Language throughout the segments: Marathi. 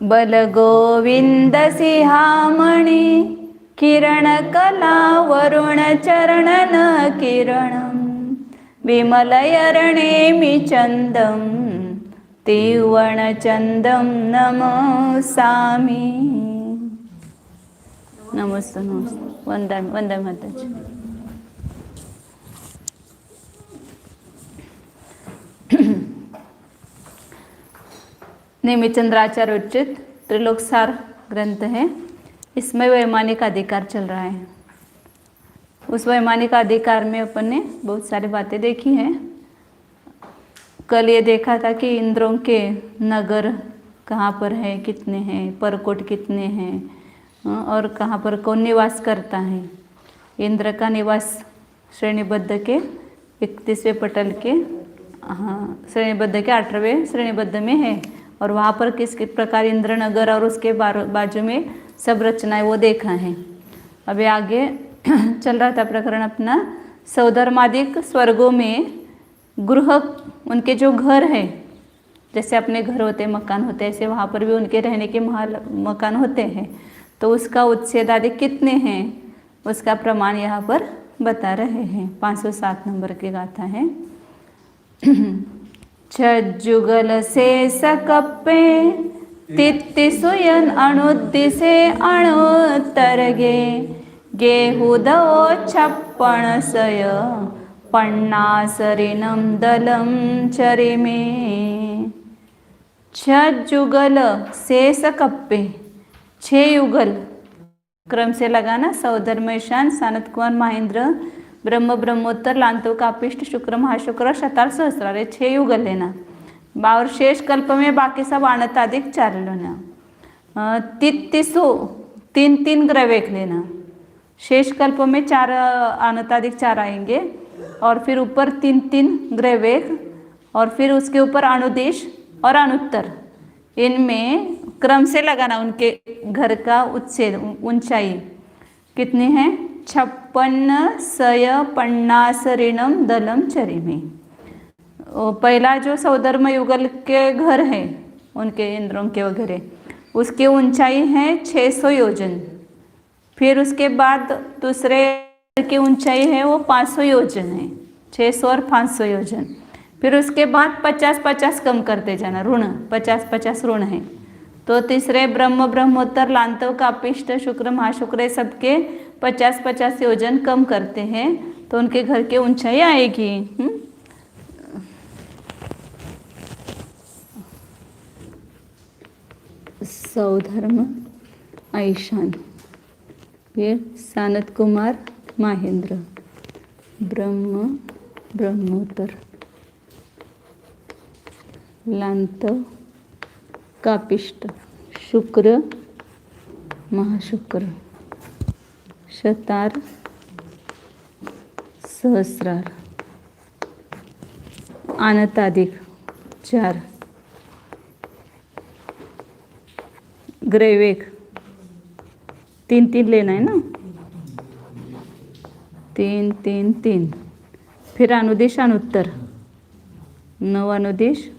बल गोविंद सिंहामणी किरण कला वरुण चरणन किरणम विमलयरणेमि चंदम तिवण चंदम नमसामि। नमस्ते नमस्ते वंदे माताजी। नेमिचंद्राचार्य उचित त्रिलोकसार ग्रंथ है। इसमें वैमानिक अधिकार चल रहा है। उस वैमानिक अधिकार में अपन ने बहुत सारी बातें देखी हैं। कल ये देखा था कि इंद्रों के नगर कहाँ पर है, कितने हैं, परकोट कितने हैं और कहाँ पर कौन निवास करता है। इंद्र का निवास श्रेणीबद्ध के 31वें पटल के श्रेणीबद्ध के 8वें श्रेणीबद्ध में है। और वहाँ पर किस प्रकार इंद्रनगर और उसके बाजू में सब रचनाएं वो देखा है। अभी आगे चल रहा था प्रकरण अपना। सौधर्मादिक स्वर्गों में गृह, उनके जो घर है, जैसे अपने घर होते मकान होते ऐसे वहाँ पर भी उनके रहने के महल मकान होते हैं। तो उसका उच्छेद आदि कितने हैं उसका प्रमाण यहाँ पर बता रहे हैं। 507 नंबर की गाथा है। छजुगल से सकप्पे तित्तिसुयन अणुद्दिसे अणुत्तरगे गेहुदो छप्पण सय पन्नासरिणम दलम चरिमे। छजुगल शेष कप्पे, 6 युगल क्रम से लगाना। सौधर्मेशान सानत कुमार महेंद्र ब्रह्म ब्रह्मोत्तर लांतो कापिष्ट शुक्र महाशुक्र शतार सहस्रार, 6 युगल लेना। और शेष कल्प में बाकी सब अनताधिक 4 लेना। तित्तिसु 3 ग्रवेक लेना। शेष कल्प में 4 अनताधिक 4 आएंगे और फिर ऊपर 3 ग्रवेक और फिर उसके ऊपर अनुदेश और अनुत्तर। इनमें क्रम से लगाना उनके घर का उच्छेद ऊंचाई कितनी है। 56 सय 50 ऋणम दलम चरिमे। पहला जो सौधर्म युगल के घर है उनके इंद्रों के वगैरह, उसकी ऊंचाई है 600 योजन। फिर उसके बाद दूसरे की ऊंचाई है वो 500 योजन है। 600 और 500 योजन। फिर उसके बाद 50-50 कम करते जाना, ऋण 50-50 ऋण है। तो तीसरे ब्रह्म ब्रह्मोत्तर लांतव कापिष्ट शुक्र महाशुक्र सबके 50-50 योजन कम करते हैं तो उनके घर की ऊंचाई आएगी। सौधर्म ऐशान, फिर सानत कुमार महेंद्र ब्रह्म ब्रह्मोत्तर लांतव कापिष्ट शुक्र महाशुक्र शतार सहस्रार अनताधिक 4 ग्रैवेक 3 लेना है ना। 3 फिर अनुदेश अनुत्तर 9 अनुदेश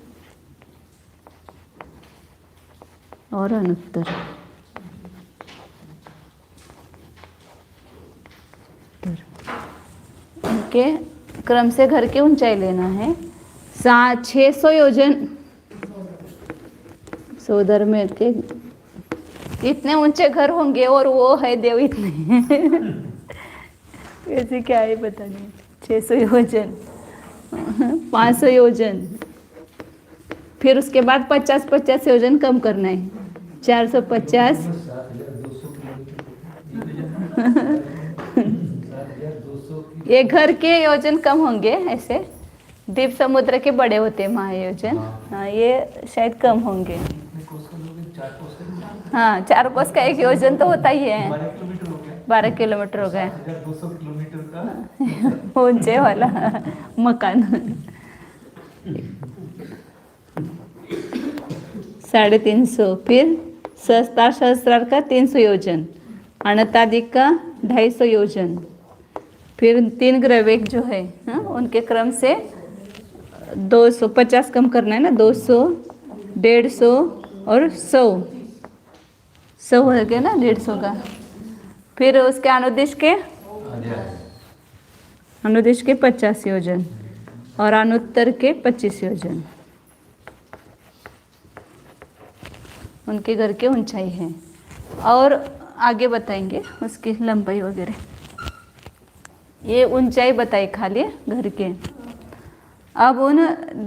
और अनुत्तर। उनके क्रम से घर की ऊंचाई लेना है। 600 योजन सौधर में के इतने ऊंचे घर होंगे और वो है देव इतने ऐसे क्या है पता नहीं। 600 योजन 500 योजन, फिर उसके बाद 50-50 योजन कम करना है। 450 ये घर के योजन कम होंगे। ऐसे द्वीप समुद्र के बड़े होते हैं महायोजन। हाँ ये शायद कम होंगे। हाँ 4 कोस का 1 योजन तो होता ही है। 12 किलोमीटर हो गया ऊंचे वाला मकान। 350, फिर सहस्त्रार का 300 योजन, अनताधिक का 250 योजन। फिर 3 ग्रवेक जो है उनके क्रम से 250 कम करना है ना। 200 150 और 100 हो गया ना 150 का। फिर उसके अनुदिश के 50 योजन और अनुत्तर के 25 योजन उनके घर की ऊंचाई है। और आगे बताएंगे उसकी लंबाई वगैरह। ये ऊंचाई बताई खाली घर के। अब उन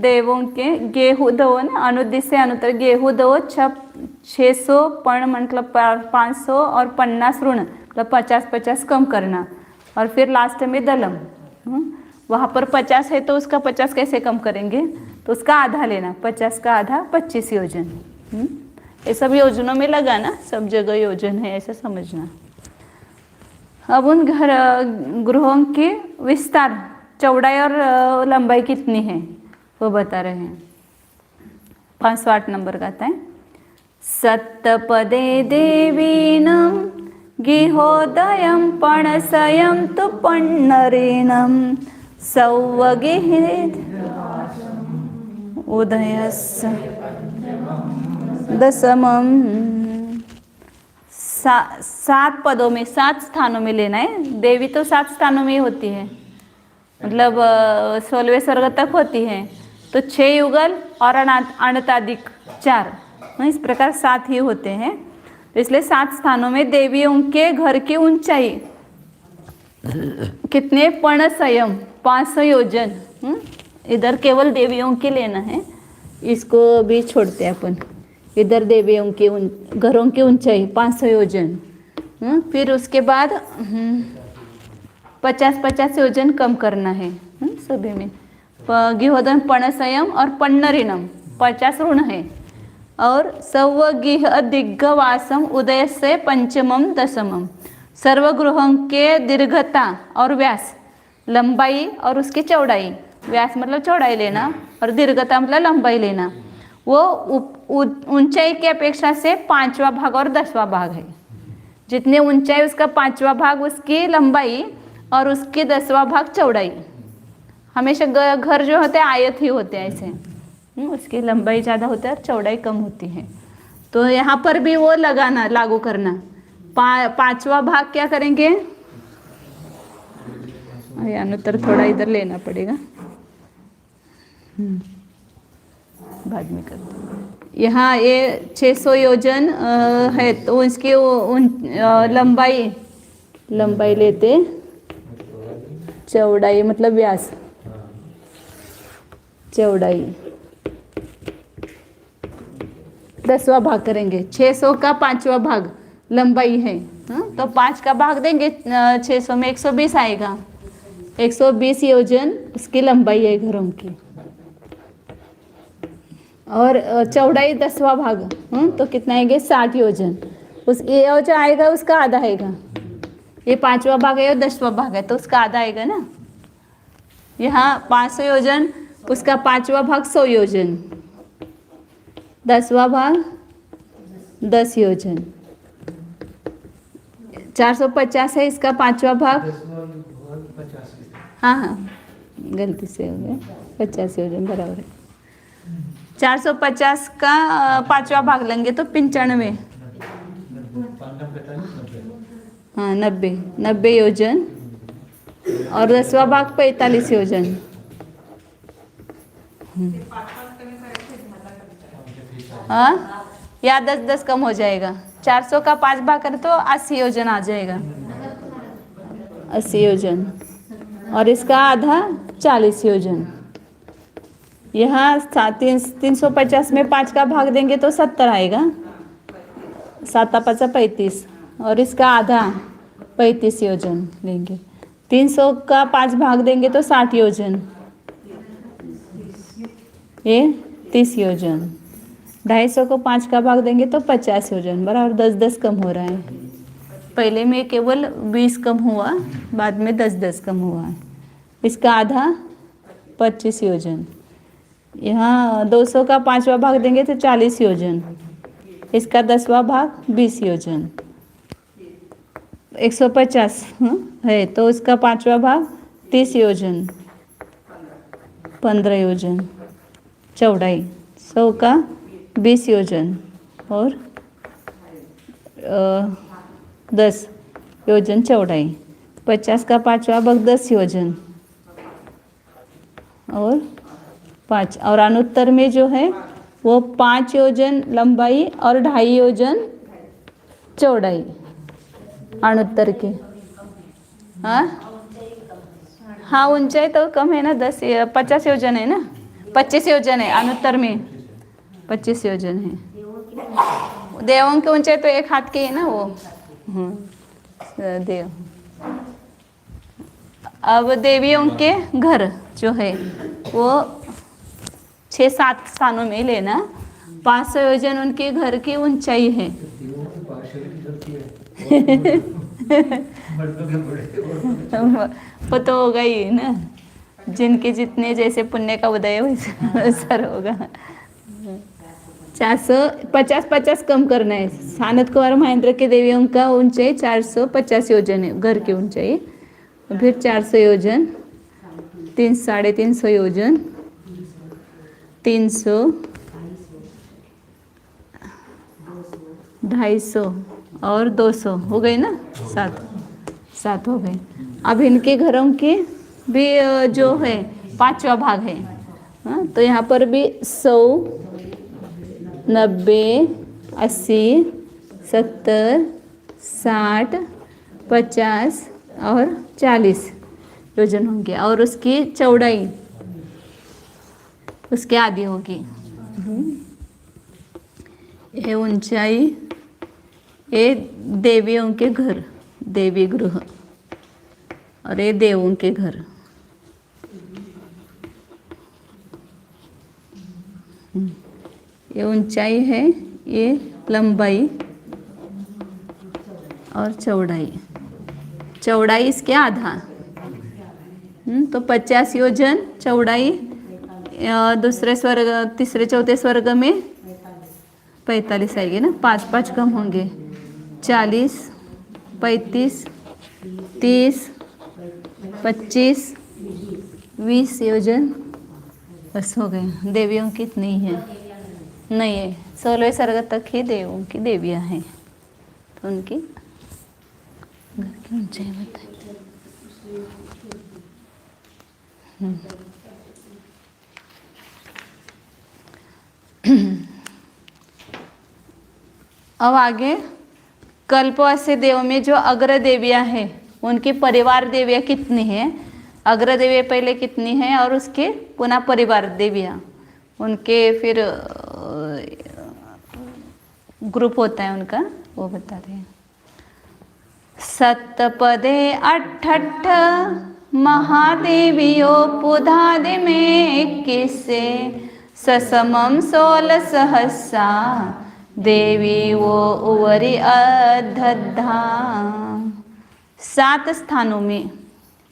देवों के गेहूँ दो ना अनुदिश से अनुत्तर गेहूँ दो 600 पण मतलब 500 और 50 ऋण मतलब 50-50 कम करना। और फिर लास्ट में दलम वहाँ पर 50 है तो उसका 50 कैसे कम करेंगे, तो उसका आधा लेना, 50 का आधा 25 योजन। ये सब योजनों में लगा ना, सब जगह योजन है ऐसा समझना। अब उन गृहों के विस्तार चौड़ाई और लंबाई कितनी है वो बता रहे हैं। 508 नंबर का आता है। सप्तपदे देवीनम गिहोदयम पणसयम तु पन्नरेणम सौवगिहित उदयस दशमम। 7 पदों में 7 स्थानों में लेना है। देवी तो 7 स्थानों में ही होती है, मतलब 16वें स्वर्ग तक होती है। तो 6 युगल और अनतादिक 4, इस प्रकार 7 ही होते हैं। तो इसलिए 7 स्थानों में देवियों के घर की ऊंचाई कितने पण संयम 500 योजन। इधर केवल देवियों की लेना है, इसको भी छोड़ते हैं अपन। इधर देवियों के घरों की ऊंचाई 500 योजन। फिर उसके बाद 50-50 योजन कम करना है सभी में। गिहोदन पणसयम और पन्नरिणम 50 ऋण है। और सवगिह दिग्गवासम उदय से पंचमम दशमम। सर्वगृहों के दीर्घता और व्यास, लंबाई और उसकी चौड़ाई, व्यास मतलब चौड़ाई लेना और दीर्घता मतलब लंबाई लेना, वो ऊंचाई की अपेक्षा से 5वां भाग और 10वां भाग है। जितनी ऊंचाई उसका 5वां भाग उसकी लंबाई और उसकी 10वां भाग चौड़ाई। हमेशा घर जो होते हैं आयत ही होते हैं ऐसे, उसकी लंबाई ज़्यादा होती है और चौड़ाई कम होती है। तो यहाँ पर भी वो लगाना लागू करना। 5वां भाग क्या करेंगे, अनुत्तर थोड़ा इधर लेना पड़ेगा, बाद में करते। यहाँ ये 600 योजन है तो इसकी लंबाई लेते, चौड़ाई मतलब व्यास, चौड़ाई 10वां भाग करेंगे। 600 का 5वां भाग लंबाई है, तो 5 का भाग देंगे 600 में 120 आएगा। 120 योजन उसकी लंबाई है घरों की। और चौड़ाई 10वां भाग तो कितना आएंगे 60 योजन। उस ये जो आएगा उसका आधा आएगा। ये 5वां भाग है और 10वां भाग है तो उसका आधा आएगा ना। यहाँ 500 योजन, उसका 5वां भाग 100 योजन, 10वां भाग 10 योजन। 450 है, इसका 5वां भाग, हाँ गलती से हो गया, 50 योजन बराबर है। 450 का 5वां भाग लेंगे तो 95, हाँ 90 योजन। और 10वां भाग 45 योजन। हाँ या 10-10 कम हो जाएगा। 400 का 5 भाग करें तो 80 योजन आ जाएगा, 80 योजन। और इसका आधा 40 योजन। यहाँ 350 में 5 का भाग देंगे तो 70 आएगा, 7-5 35, और इसका आधा 35 योजन लेंगे। 300 का 5 भाग देंगे तो 60 योजन, ये 30 योजन। 250 को 5 का भाग देंगे तो 50 योजन, बराबर 10-10 कम हो रहा है। पहले में केवल 20 कम हुआ, बाद में 10-10 कम हुआ है। इसका आधा 25 योजन। यहाँ 200 का 5वां भाग देंगे तो 40 योजन, इसका 10वां भाग 20 योजन। 150 है तो इसका 5वां भाग 30 योजन, 15 योजन। चौड़ाई 100 का 20 योजन और 10 योजन चौड़ाई। 50 का 5वां भाग 10 योजन और 5, और अनुत्तर में जो है वो 5 योजन लंबाई और 2.5 योजन चौड़ाई अनुत्तर की। हाँ ऊंचाई तो कम है ना, 50 योजन है ना, 25 योजन है अनुत्तर में, 25 योजन है। देवों की ऊंचाई तो 1 हाथ की है ना वो। देव। अब देवियों के घर जो है वो 6-7 स्थानों में लेना। 500 योजन उनके घर की ऊंचाई है। वो तो होगा ही ना, जिनके जितने जैसे पुण्य का उदय वैसा होगा। 450 कम करना है। सानत कुमार महेंद्र के देवियों का ऊंचाई 450 योजन है घर की ऊंचाई। फिर 400 योजन, 350 योजन, 300, 250 और 200 हो गए ना, 7 हो गए। अब इनके घरों के भी जो है 5वां भाग है। हाँ, तो यहाँ पर भी 100, 90, 80, 70, 60, 50 और 40 योजन होंगे, और उसकी चौड़ाई उसके आधी होगी। ये ऊंचाई, ये देवियों के घर, देवी गृह, और ये देवों के घर। ये ऊंचाई है, ये लंबाई और चौड़ाई। चौड़ाई इसके आधा। तो 50 योजन चौड़ाई, दूसरे स्वर्ग, तीसरे चौथे स्वर्ग में 45 आएगी ना, 5 कम होंगे। 40, 35, 30, 25, 20 योजन बस हो गए। देवियों की इतनी है नहीं है, 16वें स्वर्ग तक ही देवों की देवियां हैं। तो उनकी घर की ऊंचाई बताइए। अब आगे कल्पवासी देव में जो अग्र देवियां हैं उनकी परिवार देवियां कितनी हैं, अग्र देवियां पहले कितनी हैं और उसके पुनः परिवार देवियां उनके फिर ग्रुप होता है उनका, वो बता रहे हैं। सप्तपदे 88 महादेवियो पुधादि में 21 ससमम 16 सहस्रा देवी वो उवरी अधधा। 7 स्थानों में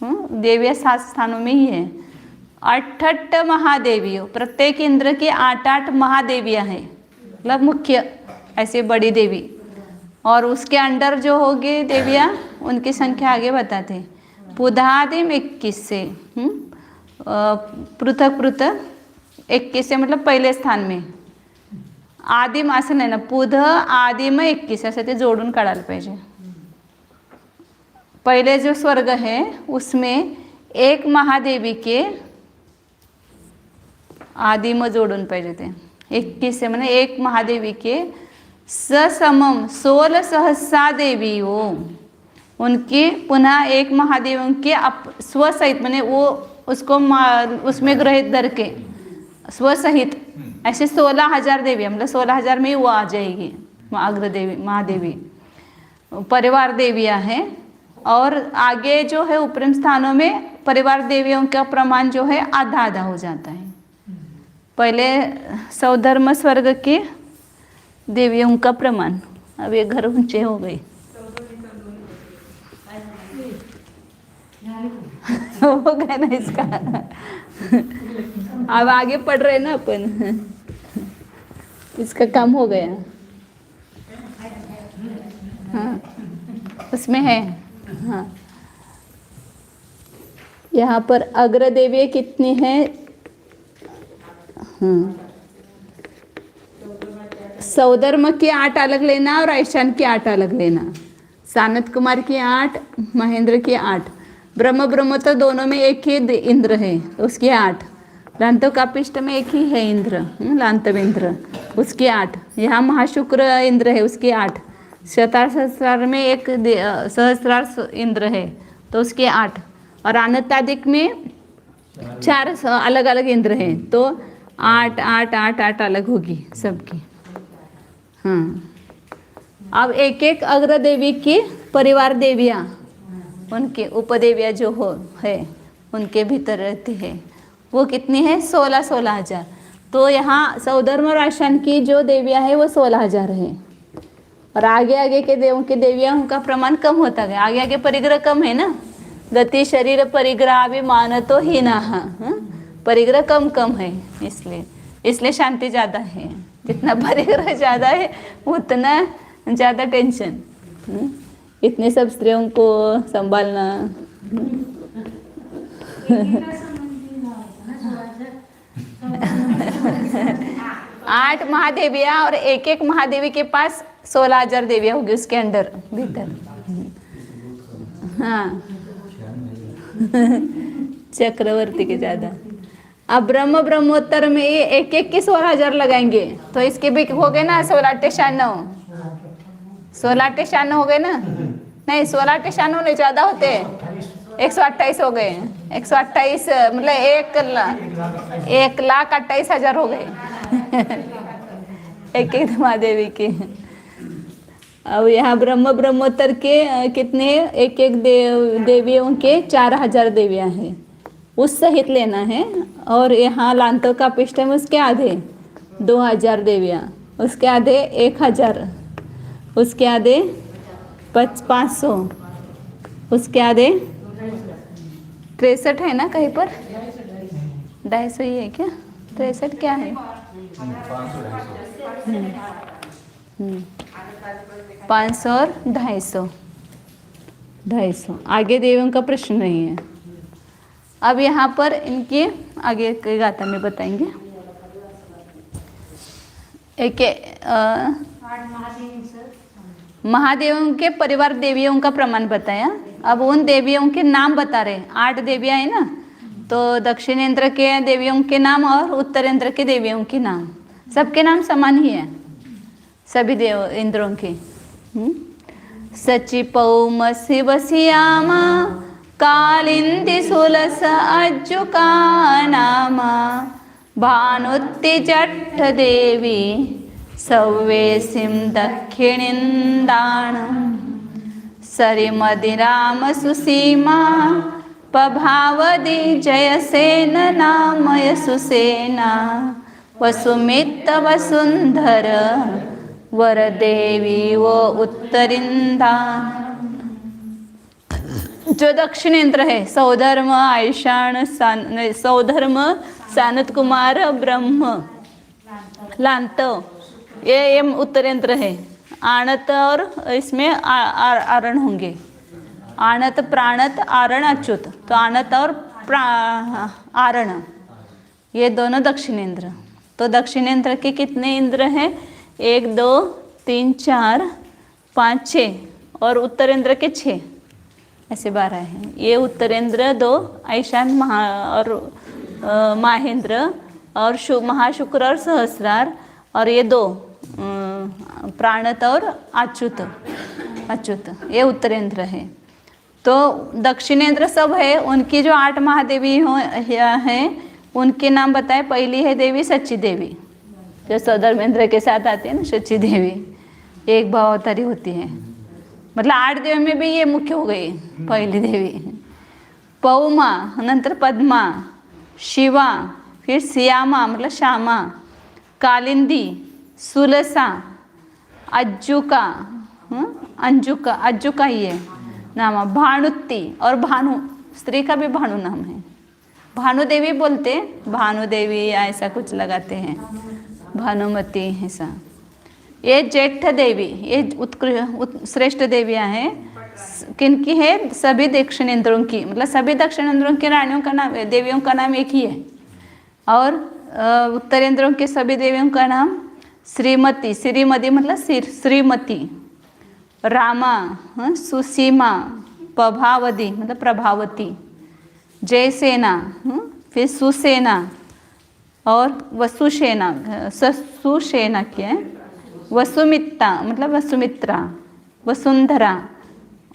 देवियां 7 स्थानों में ही है। 88 महादेवियों, प्रत्येक इंद्र की 8-8 महादेवियां हैं, मतलब मुख्य ऐसे बड़ी देवी, और उसके अंडर जो होगी देवियां उनकी संख्या आगे बताते हैं। पुधादिम 21 से पृथक पृथक 21 से मतलब पहिले स्थान में। आदिम असं नाही ना, पुध आदिम 21 असं ते जोडून काढायला पाहिजे। पहले जो स्वर्ग है उसमें एक महादेवी के आदिम जोडून पाहिजे ते 21 से म्हणजे एक महादेवी के ससमम 16 सहस्रा देवी हो, उनकी पुनः एक महादेवों के स्वसहित मैंने वो उसको उसमें ग्रहित करके स्वसहित ऐसे 16,000 देवी, मतलब 16,000 में वो आ जाएगी अग्र देवी महादेवी परिवार देवियां हैं। और आगे जो है उपरिम स्थानों में परिवार देवियों का प्रमाण जो है आधा आधा हो जाता है। पहले सौधर्म स्वर्ग के देवियों का प्रमाण, अब ये घर ऊंचे हो गए। हो गया ना इसका। अब आगे पढ़ रहे ना अपन, इसका काम हो गया। हाँ उसमें है। हाँ यहाँ पर अग्र देवी कितनी है? सौधर्म की 8 अलग लेना और ऐशान की 8 अलग लेना। सानत कुमार की 8, महेंद्र की 8। ब्रह्म ब्रह्मोत्तर दोनों में एक ही इंद्र है तो उसकी 8। लांतो कापिष्ट में एक ही है इंद्र, लांतवेंद्र, उसकी 8। यहाँ महाशुक्र इंद्र है उसकी 8। शतार सहस्रार में एक सहस्रार इंद्र है तो उसके 8। और अनंतादिक में 4 अलग अलग इंद्र हैं तो 8 8 8 8 अलग होगी सबकी। हाँ, अब एक एक अग्र देवी की परिवार देवियाँ, उनके उपदेवियाँ जो है उनके भीतर रहती है, वो कितनी है? 16 हजार। तो यहाँ सौधर्म और आशान की जो देवियाँ है वो 16,000 है। और आगे आगे के देवों की देवियाँ उनका प्रमाण कम होता गया। आगे आगे परिग्रह कम है ना, गति शरीर परिग्रह भी मान तो ही ना, परिग्रह कम कम है, इसलिए शांति ज़्यादा है। जितना परिग्रह ज़्यादा है उतना ज़्यादा टेंशन। इतने सब स्त्रियों को संभालना। 8 महादेवियाँ और एक एक महादेवी के पास 16,000 देवियाँ होगी उसके अंदर भीतर। हाँ चक्रवर्ती के ज़्यादा। अब ब्रह्म ब्रह्मोत्तर में ये एक एक की 16,000 लगाएंगे तो इसके भी हो गए ना 16 8 96 हो गए ना? नहीं 16 8 96 नहीं, ज़्यादा होते, 128 हो गए। 128 मतलब 1,28,000 हो गए एक एक महादेवी के। अब यहाँ ब्रह्म ब्रह्मोत्तर के कितने? एक एक देवियों के 4,000 देवियाँ हैं, उस सहित लेना है। और यहाँ लांतो का पिष्ट में उसके आधे 2,000 देवियाँ, उसके आधे 1,000, उसके आधे 500, उसके आधे 63 है ना कहीं पर? 250 ही है क्या? 63 क्या है? 500 और 250 आगे देवियों का प्रश्न नहीं है। अब यहाँ पर इनके आगे के गाथा में बताएंगे। एक महादेवों के परिवार देवियों का प्रमाण बताया। अब उन देवियों के नाम बता रहे। 8 देवियाँ है ना, तो दक्षिणेंद्र के देवियों के नाम और उत्तरेंद्र के देवियों के नाम, सबके नाम समान ही है सभी देव इंद्रों के। सचि पौम शिव श्यामा कालिंदी सुलस अज्जुका नामा भानुत्ति जट्ठ देवी सव्वेसिं दक्षिणिन्दाणं सरिमदिराम सुसीमा पभावदि जयसेन नामय सुसेना वसुमित्त वसुंधर वरदेवी व उत्तरिंदा। जो दक्षिणेंद्र है सौधर्म आयशान सौधर्म सानत कुमार ब्रह्म लांत, ये उत्तरेंद्र है। आणत और इसमें आरण होंगे, आणत प्राणत आरण अच्युत, तो आणत और आरण ये दोनों दक्षिणेंद्र। तो दक्षिणेंद्र के कितने इंद्र हैं? 1 2 3 4 5 6 और उत्तरेंद्र के 6, ऐसे 12 हैं। ये उत्तरेंद्र 2 ऐशान और माहेंद्र और महाशुक्र और सहस्रार, और ये 2 प्राणत और अच्युत ये उत्तरेंद्र है। तो दक्षिणेंद्र सब है, उनकी जो 8 महादेवी हैं उनके नाम बताए। पहली है देवी सच्ची देवी, जो सौधर्मेंद्र के साथ आती है ना, सच्ची देवी एक भावावतारी होती है। मतलब 8 देवी में भी ये मुख्य हो गई पहली देवी। पौमा, नंतर पद्मा, शिवा, फिर सियामा मतलब श्यामा, कालिंदी, सुलसा, अज्जुका, अज्जुका ही है नाम, भानुत्ति और भानु, स्त्री का भी भानु नाम है। भानु देवी बोलते, भानु देवी ऐसा कुछ लगाते हैं, भानुमती ऐसा। ये जेठ देवी, ये श्रेष्ठ देवियाँ हैं। किनकी है? सभी दक्षिणेंद्रों की, मतलब सभी दक्षिणेंद्रों की रानियों का नाम, देवियों का नाम एक ही है। और उत्तरेंद्रों के सभी देवियों का नाम श्रीमती, श्रीमती मतलब श्रीमती, रामा, सुसीमा, प्रभावती मतलब प्रभावती, जयसेना, फिर सुसेना और वसुसेना, सुसेना क्या है, वसुमित्ता मतलब वसुमित्रा, वसुंधरा,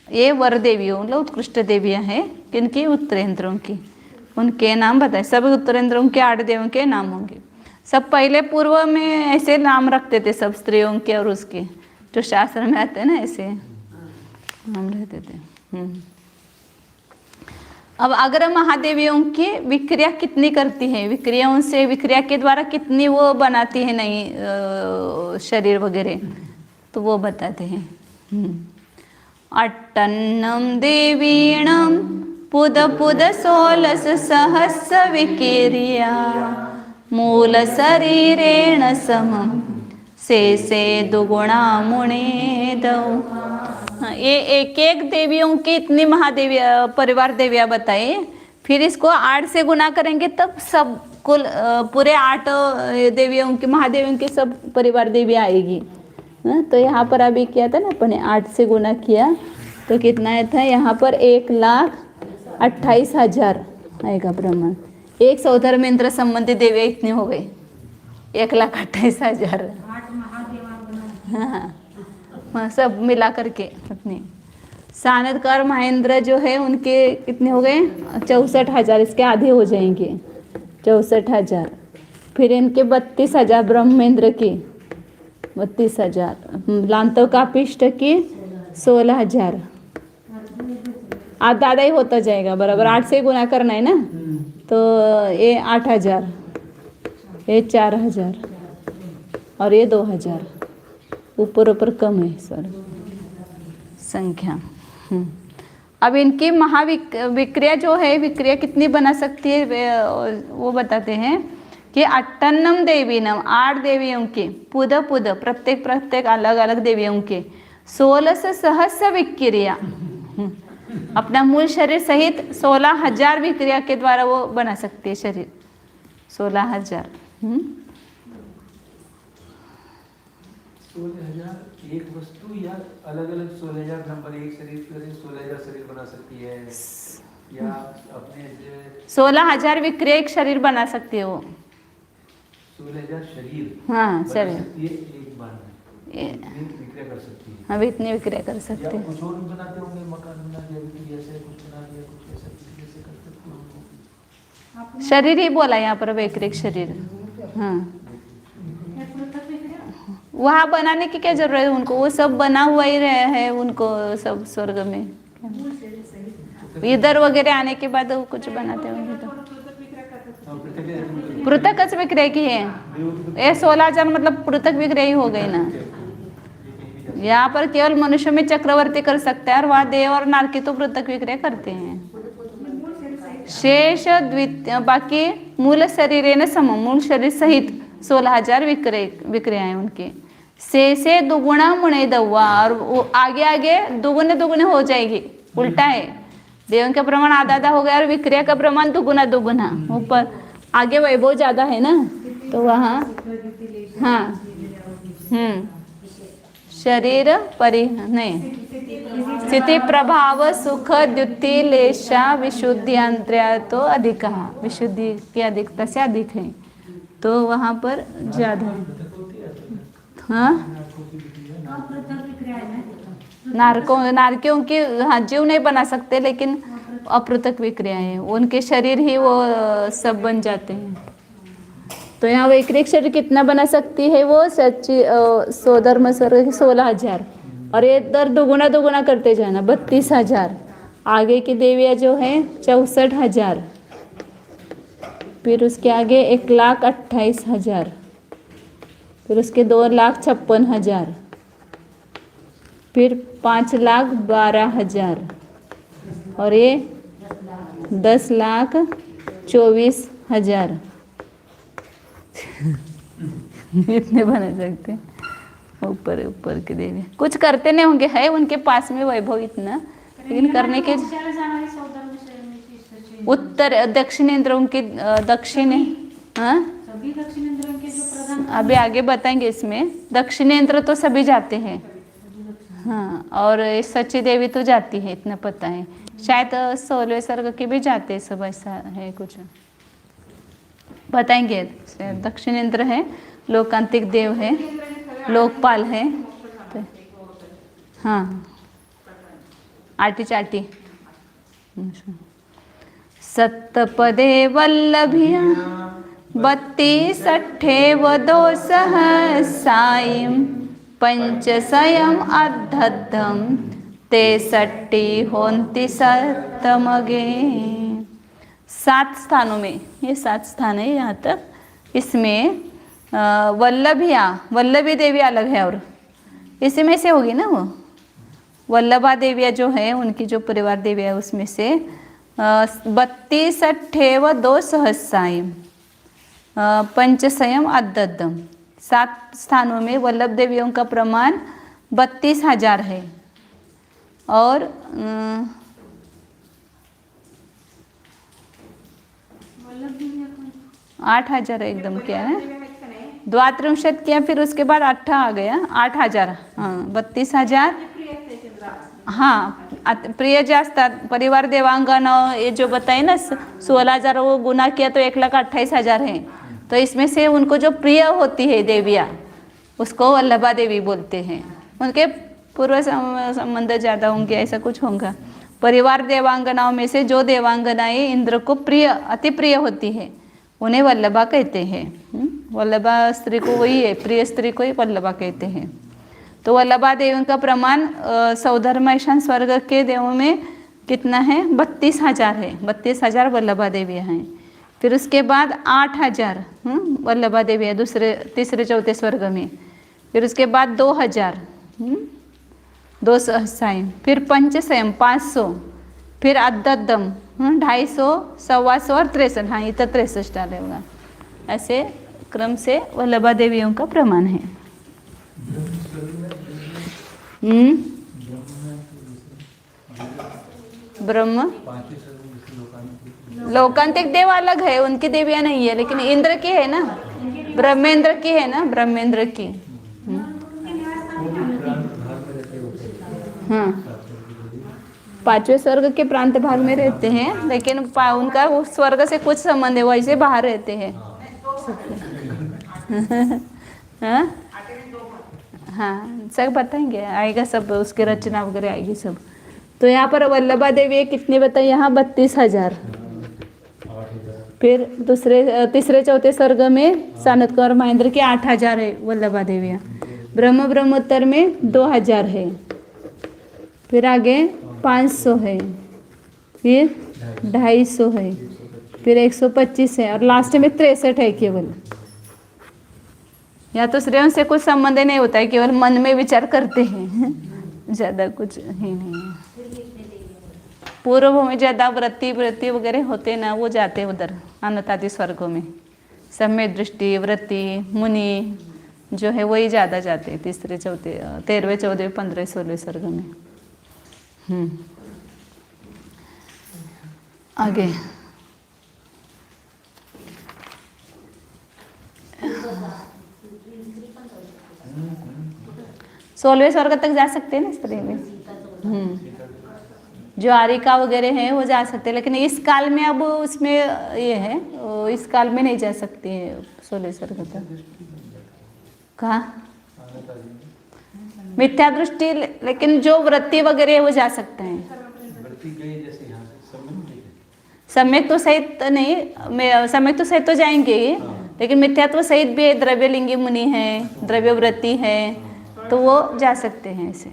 ये वर देवियों मतलब उत्कृष्ट देवियाँ हैं किनकी, उत्तरेंद्रों की। उनके नाम बताए, सब उत्तरेंद्रों के 8 देवों के नाम होंगे। सब पहले पूर्व में ऐसे नाम रखते थे सब स्त्रियों के, और उसके जो शास्त्र में आते हैं ना ऐसे नाम रहते थे। अब अग्र महादेवियों की विक्रिया कितनी करती है, विक्रियाओं से, विक्रिया के द्वारा कितनी वो बनाती है नई शरीर वगैरह, तो वो बताते हैं। अट्टन्नम देवीणम पुद पुद 16 सहस्र विकिरिया मूल शरीरेण समम से दुगुणा मुने दौ। ये एक एक देवियों की इतनी महादेवी परिवार देवियाँ बताई, फिर इसको 8 से गुना करेंगे तब सब कुल पूरे 8 देवियों की, महादेवियों की सब परिवार देवियाँ आएगी। तो यहाँ पर अभी किया था ना अपने 8 से गुना किया तो कितना था, यहाँ पर 1,28,000 आएगा ब्राह्मण। एक सौधर्मेंद्र संबंधी देवियाँ इतनी हो गई, 1,28,000। हाँ सब मिला करके उतनी। सानदकार महेंद्र जो है उनके कितने हो गए, 64,000, इसके आधे हो जाएंगे 64,000। फिर इनके 32,000 ब्रह्मेंद्र की, 32,000। लांतव कापिष्ट की 16,000। आधा ही होता जाएगा बराबर, 8 से गुना करना है ना, तो ये 8,000, ये 4,000 और ये 2,000। ऊपर ऊपर कम है सर संख्या। अब इनकी महाविक्रिया जो है, विक्रिया कितनी बना सकती है वो बताते हैं कि अट्टन्नम देवीनम 8 देवियों के, पुद पुद प्रत्येक अलग अलग देवियों के 16 सहस्र विक्रिया, अपना मूल शरीर सहित 16,000 विक्रिया के द्वारा वो बना सकती है शरीर, 16,000। 16,000 एक वस्तु या अलग अलग 16,000 नंबर एक शरीर 16,000 शरीर बना सकती है, या अपने 16,000 विक्रिया एक शरीर बना सकती है वो, 16,000 शरीर हाँ बना शरीर सकती है एक बार में, विक्रिया कर सकती है। हाँ इतनी विक्रिया कर सकते या हैं। कुछ और भी बनाते होंगे, मकान बना दिया, विक्रिया से कुछ बना दिया, कुछ ऐसा जैसे कर सकते हो। शरीर ही बोला यहाँ पर, वैक्रिक शरीर। हाँ वहाँ बनाने की क्या जरूरत है उनको, वो सब बना हुआ ही रहा है उनको सब स्वर्ग में। इधर वगैरह आने के बाद वो कुछ बनाते होंगे तो पृथक विक्रिया की है। ये 16,000 मतलब पृथक विक्रिया ही हो गई ना। यहाँ पर केवल मनुष्य में चक्रवर्ती कर सकता है, और वहाँ देव और नारकी तो पृथक विक्रिया करते हैं। शेष द्वितीय बाकी मूल शरीर न सम, मूल शरीर सहित 16,000 विक्रियाएं उनके। से दुगुणा मुने दवा, और वो आगे आगे दुगुने हो जाएगी, उल्टा है। देवों का प्रमाण आधा हो गया और विक्रिया का प्रमाण दुगुना, ऊपर आगे वैभव ज्यादा है ना, तो वहाँ हाँ शरीर नहीं स्थिति प्रभाव सुख द्युति लेशा विशुद्धियंत्र्या तो अधिक, विशुद्धि की अधिकता से अधिक है, तो वहाँ पर ज्यादा। हाँ नारकियों की हाँ जीव नहीं बना सकते, लेकिन अपृथक विक्रियाएं उनके शरीर ही वो सब बन जाते हैं। तो यहाँ वैक्रिक शरीर कितना बना सकती है वो, सच्ची सोधर्म स्वर्ग 16,000, और ये दर दुगुना करते जाना 32,000। आगे की देवियाँ जो है 64,000, फिर उसके आगे 1,28,000, फिर उसके 2,56,000, फिर 5,12,000, और ये 10,24,000। इतने बना सकते हैं ऊपर के देवी। कुछ करते नहीं होंगे, है उनके पास में वैभव इतना, लेकिन करने के उत्तर दक्षिणेंद्रों के दक्षिण, हाँ अभी आगे बताएंगे इसमें। दक्षिणेंद्र तो सभी जाते हैं, हाँ, और सची देवी तो जाती है, इतना पता है। शायद 16वें सर्ग के भी जाते हैं सब, ऐसा है कुछ, बताएंगे। दक्षिणेंद्र है, लोकांतिक देव है, लोकपाल है, तो हाँ, आटी चाटी। सत्तपदे वल्लभिया 32 वदो सहसायं पंचसयम अद्धद्धम ते सट्टी होन्ति सत्तमगे। 7 स्थानों में, ये 7 स्थान है यहाँ तक। इसमें वल्लभिया, वल्लभी देवी अलग है, और इसी में से होगी ना वो वल्लभा देविया जो है, उनकी जो परिवार देविया है उसमें से 32 व 2 सहस्रायम पंचसयम अद्धद्धम। 7 स्थानों में वल्लभ देवियों का प्रमाण 32,000 है, और 8,000 एकदम क्या है, द्वात्रिंशत किया, फिर उसके बाद 8 आ गया, 8,000, हाँ 32,000। हाँ, प्रिय जास्त परिवार देवांगन, ये जो बताए ना 16,000 वो गुना किया तो 1,28,000 है। तो इसमें से उनको जो प्रिय होती है देविया, उसको वल्लभा देवी बोलते हैं। उनके पूर्व संबंध ज़्यादा होंगे, ऐसा कुछ होगा। परिवार देवांगनाओं में से जो देवांगनाएं इंद्र को प्रिय, अति प्रिय होती है, उन्हें वल्लभा कहते हैं। वल्लभा स्त्री को वही है, प्रिय स्त्री को ही वल्लभा कहते हैं। तो वल्लभा देवी का प्रमाण सौधर्म ईशान स्वर्ग के देवों में कितना है, 32,000 है। 32,000 वल्लभा देवियाँ हैं। फिर उसके बाद 8,000 वल्लभा देवियाँ दूसरे तीसरे चौथे स्वर्ग में। फिर उसके बाद 2,000 2 सहस्रायम, फिर पंचसयम 500, फिर अद्धद्धम 250, 125 और 63, हाँ इतना 63 डाले होगा। ऐसे क्रम से वल्लभा देवियों का प्रमाण है। ब्रह्म लोकांतिक देव अलग है, उनकी देवियां नहीं है, लेकिन इंद्र की है ना, ब्रह्मेंद्र की है ना, ब्रह्मेंद्र की। हाँ, 5वें स्वर्ग के प्रांत भाग में रहते हैं, लेकिन उनका वो स्वर्ग से कुछ संबंध है, वैसे बाहर रहते हैं। हाँ हाँ, सब बताएंगे, आएगा सब, उसकी रचना वगैरह आएगी सब। तो यहाँ पर वल्लभा देवी कितने बताए, यहाँ 32,000। फिर तीसरे चौथे स्वर्ग में सानद कुमार महेंद्र के 8,000 है वल्लभा देवियाँ। ब्रह्मोत्तर में 2,000 है। फिर आगे 500 है, फिर 250 है, फिर 125 है, और लास्ट में 63 है केवल। या तो श्रेयों से कुछ संबंध नहीं होता है, केवल मन में विचार करते हैं, ज़्यादा कुछ ही नहीं है। पूर्व में ज़्यादा वृत्ति वगैरह होते ना, वो जाते उधर अनंतादि स्वर्गों में। सम्यक दृष्टि, वृत्ति, मुनि जो है वही ज़्यादा जाते हैं तीसरे चौथे 13वें 14वें 15वें 16वें स्वर्ग में। आगे 16वें स्वर्ग तक जा सकते हैं ना स्त्री में। जो आरिका वगैरह है वो जा सकते हैं, लेकिन इस काल में अब उसमें ये है, इस काल में नहीं जा सकती है 16वें स्वर्ग तक। कहाँ मिथ्या दृष्टि, लेकिन जो वृत्ति वगैरह है वो जा सकते हैं। सम्यक तो सहित नहीं, सम्यक तो सहित तो जाएंगे ही, लेकिन मिथ्यात्व सहित भी द्रव्यलिंगी मुनि है, द्रव्य वृत्ति है, तो वो जा सकते हैं। ऐसे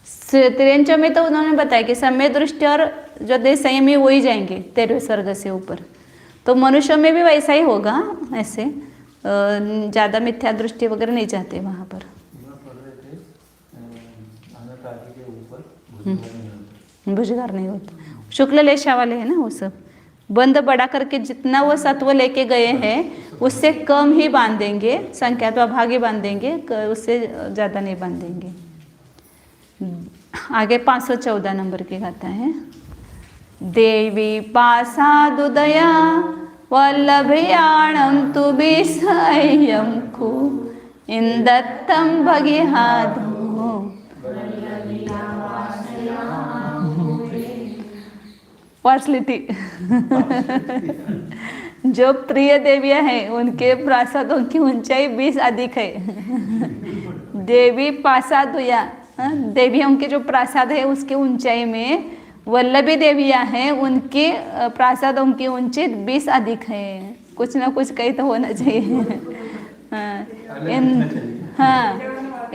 53 में तो उन्होंने बताया कि सम्यक दृष्टि और जो देश संयमी वो ही जाएंगे 13वें स्वर्ग से ऊपर। तो मनुष्यों में भी वैसा ही होगा, ऐसे ज़्यादा मिथ्या दृष्टि वगैरह नहीं जाते वहाँ पर। भुजगार नहीं होता, शुक्ल लेशा वाले है ना, वो सब बंद बड़ा करके जितना वो सत्व लेके गए हैं उससे कम ही बांधेंगे, संख्यात्वा भाग ही बांधेंगे, उससे ज़्यादा नहीं बांधेंगे। आगे 514 नंबर की गाथा है। देवी पासादुदया वल्लभयाणं तु विषयं खु इंदत्तं भगिहादो। पार्सलिटी। जो प्रिय देवियां हैं उनके प्रासादों की ऊंचाई 20 अधिक है। देवी प्रासाद या देवियों के जो प्रासाद है उसकी ऊंचाई में वल्लभी देवियां हैं उनके प्रासादों की ऊंचाई 20 अधिक है। कुछ ना कुछ कहीं तो होना चाहिए।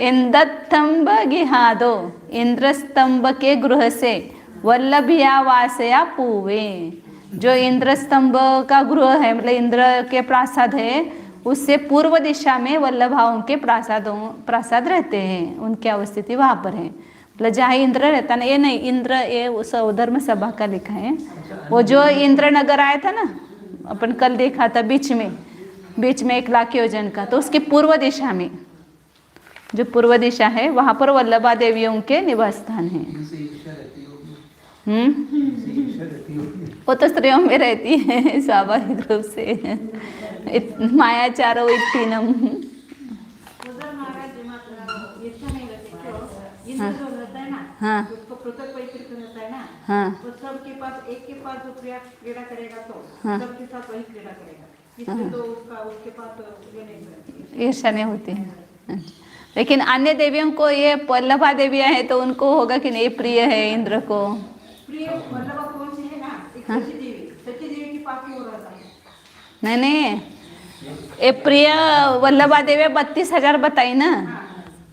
इंद्रस्तंभ गिहादो, इंद्र स्तंभ के गृह से वल्लभिया वासया पूवे। जो इंद्र स्तंभ का गृह है मतलब इंद्र के प्रासाद है उससे पूर्व दिशा में वल्लभाओं के प्रासाद रहते हैं, उनकी अवस्थिति वहां पर है। मतलब जहाँ इंद्र रहता ना, ये नहीं इंद्र ये सौधर्म सभा का लिखा है। वो जो इंद्र नगर आया था ना अपन कल देखा था बीच में 1 लाख योजन का, तो उसकी पूर्व दिशा में जो पूर्व दिशा है वहां पर वल्लभा देवियों के निवास स्थान है। वो तो स्त्रियों में रहती है स्वाभाविक रूप से। मायाचारो इत्तीनम। हाँ हाँ तो सबके पास एक के पास जो क्रीड़ा करेगा तो सबके साथ वही क्रीड़ा करेगा, इससे तो उसके पास ये नहीं करती, ईर्ष्या नहीं होती है। लेकिन अन्य देवियों को ये वल्लभा देवियां हैं तो उनको होगा कि नहीं प्रिय है इंद्र को। प्रिय वल्लभा कौन सी है ना, एक सच्ची देवी के पास ही हो रहा है। नहीं ये प्रिय वल्लभा देवी 32,000 बताई ना।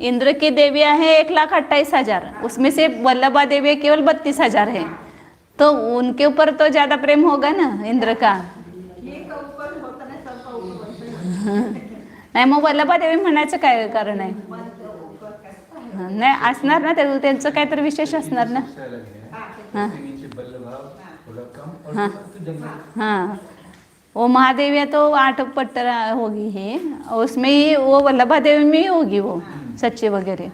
इंद्र की देवियां हैं 1,28,000, उसमें से वल्लभा देवी केवल 32,000 है। तो उनके ऊपर तो ज्यादा प्रेम होगा ना इंद्र का। ये का ऊपर होता नाही, सबका ऊपर नाही मग वल्लभा देवी म्हणायचं काय कारण आहे? नाही असणार ना त्यांचं काहीतरी विशेष असणार ना। हाँ हाँ वो महादेविया तो 8 पट्टर होगी है, उसमें ही वो वल्लभा देवी में ही होगी वो सच्ची वगैरह,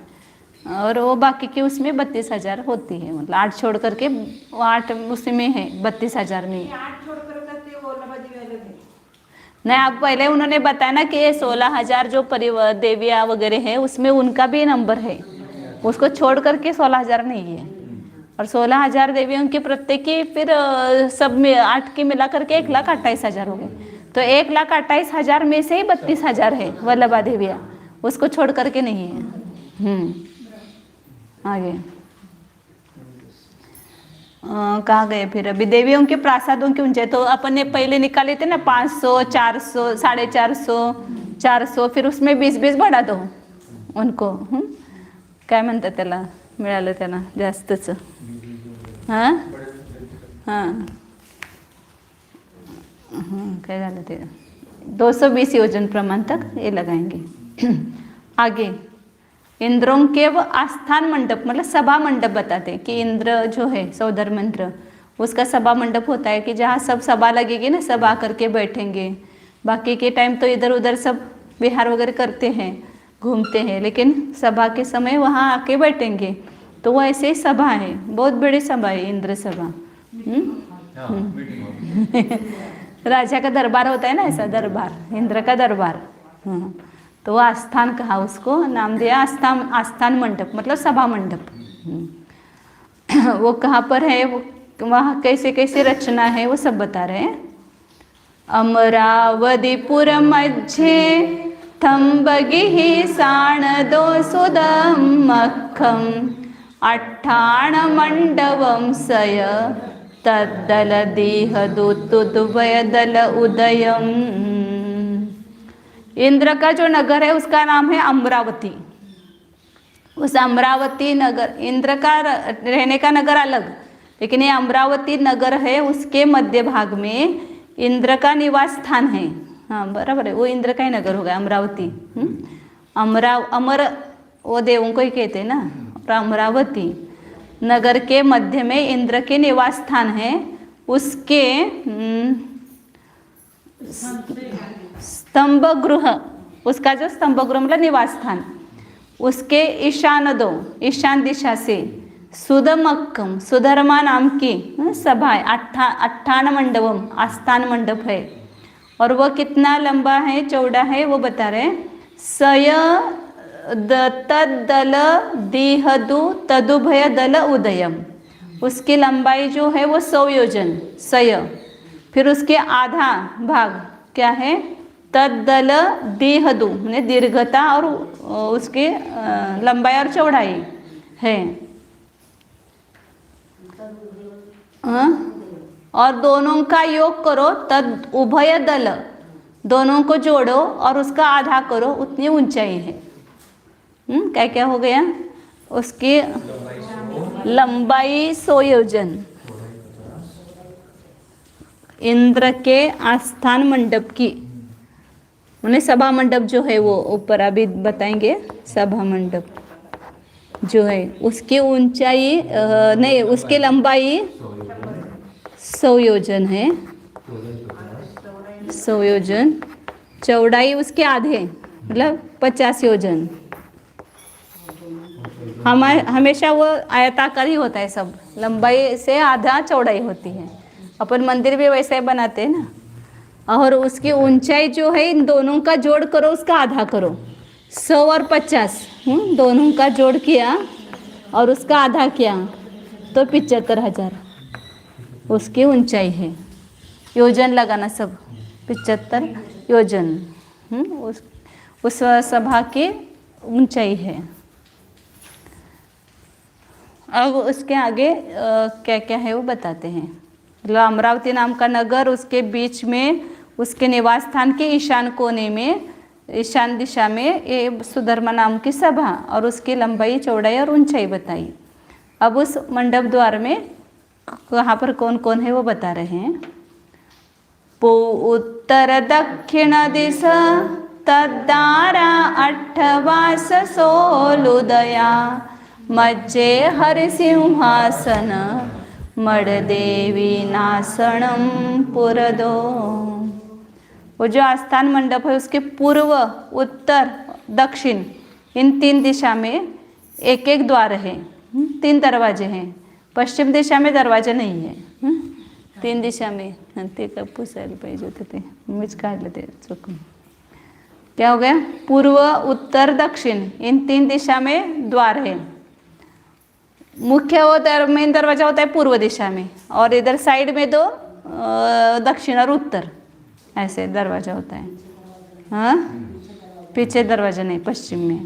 और वो बाकी की उसमें 32,000 होती है। मतलब 8 छोड़ करके वो 8 उसमें है 32,000 में। 8 छोड़कर करते वो वल्लभा देवी अलग है। नहीं अब पहले उन्होंने बताया ना कि ये 16,000 जो परिवार देविया वगैरह है उसमें उनका भी नंबर है, उसको छोड़ करके 16,000 नहीं है। और 16,000 देवियों की प्रत्येक की फिर सब में 8 की मिला करके 1,28,000 हो गए। तो 1,28,000 में से ही 32,000 है वल्लभा देविया, उसको छोड़ करके नहीं है। आगे कहाँ गए फिर? अभी देवियों के प्रासादों की ऊंचाई तो अपन ने पहले निकाले थे ना 500, 400, 450, 400, फिर उसमें 20-20 बढ़ा दो उनको। काय म्हणतात त्याला, मिळालं त्यांना जास्तच। हां हां काय झालं ते 220 योजन प्रमाण तक ये लगाएंगे। आगे इंद्रों के वो आस्थान मंडप मतलब सभा मंडप बताते हैं कि इंद्र जो है सौधर्म इंद्र उसका सभा मंडप होता है कि जहाँ सब सभा लगेगी ना, सब आकर के बैठेंगे। बाकी के टाइम तो इधर उधर सब विहार वगैरह करते हैं, घूमते हैं, लेकिन सभा के समय वहाँ आके बैठेंगे। तो वो ऐसे ही सभा है, बहुत बड़ी सभा है इंद्र सभा। राजा का दरबार होता है ना, ऐसा दरबार, इंद्र का दरबार। तो वो आस्थान कहा, उसको नाम दिया आस्थान मंडप मतलब सभा मंडप। वो कहाँ पर है, वो वहाँ कैसे कैसे रचना है वो सब बता रहे हैं। अमरावतीपुर मध्ये थंबगिहि साणदो सुदमखम 18 मंडवम सय तद्दल देह दुतुद्वय दल उदयम। इंद्र का जो नगर है उसका नाम है अमरावती। उस अमरावती नगर, इंद्र का रहने का नगर अलग, लेकिन ये अमरावती नगर है, उसके मध्य भाग में इंद्र का निवास स्थान है। हाँ बराबर है, वो इंद्र का ही नगर होगा अमरावती। अमर वो देवों को ही कहते हैं ना। और अमरावती नगर के मध्य में इंद्र के निवास स्थान है। उसके स्तंभ गृह, उसका जो स्तंभ गृह मतलब निवास स्थान, उसके ईशान दिशा से सुदमक्कम सुधर्मा नाम की सभा है। 58 मंडपम आस्थान मंडप है। और वह कितना लंबा है, चौड़ा है, वो बता रहे हैं। सय तद्दल दीहदु तदुभय दल उदयम, उसकी लंबाई जो है वो 100 योजन सय। फिर उसके आधा भाग क्या है, तद्दल दीहदु यानी दीर्घता और उसकी लंबाई और चौड़ाई है। और दोनों का योग करो, तद उभय दल, दोनों को जोड़ो और उसका आधा करो, उतनी ऊंचाई है। क्या क्या हो गया, उसकी लंबाई 100 योजन। इंद्र के आस्थान मंडप की, उन्हें सभा मंडप जो है वो ऊपर अभी बताएंगे। सभा मंडप जो है उसकी ऊंचाई नहीं, उसकी लंबाई 100 योजन है, 100 योजन। चौड़ाई उसके आधे मतलब 50 योजन। हमेशा वो आयताकार ही होता है, सब लंबाई से आधा चौड़ाई होती है। अपन मंदिर भी वैसे ही बनाते हैं ना। और उसकी ऊंचाई जो है, इन दोनों का जोड़ करो, उसका आधा करो। 100 और 50 दोनों का जोड़ किया और उसका आधा किया तो 75,000 उसकी ऊंचाई है। योजन लगाना सब, 75 योजन उस सभा की ऊंचाई है। अब उसके आगे क्या क्या है वो बताते हैं। मतलब अमरावती नाम का नगर, उसके बीच में उसके निवास स्थान के ईशान कोने में, ईशान दिशा में ये सुधर्मा नाम की सभा, और उसकी लंबाई चौड़ाई और ऊंचाई बताई। अब उस मंडप द्वार में कहाँ पर कौन कौन है वो बता रहे हैं। उत्तर दक्षिण दिश तद्दारा 8 सोलुदया, मज्जे हरिसिंहासन मड़देवी नासणम पुरदो। वो जो आस्थान मंडप है उसके पूर्व, उत्तर, दक्षिण इन 3 दिशा में एक एक द्वार है, 3 दरवाजे हैं। पश्चिम दिशा में दरवाजा नहीं है, 3 दिशा में। ते का पुसायला पाहिजे होते, ते मीच काढलं ते चुकून। क्या हो गया, पूर्व, उत्तर, दक्षिण इन 3 दिशा में द्वार है। मुख्य वो मेन दरवाजा होता है पूर्व दिशा में, और इधर साइड में 2 दक्षिण और उत्तर ऐसे दरवाजा होता है। हाँ, पीछे दरवाजा नहीं, पश्चिम में।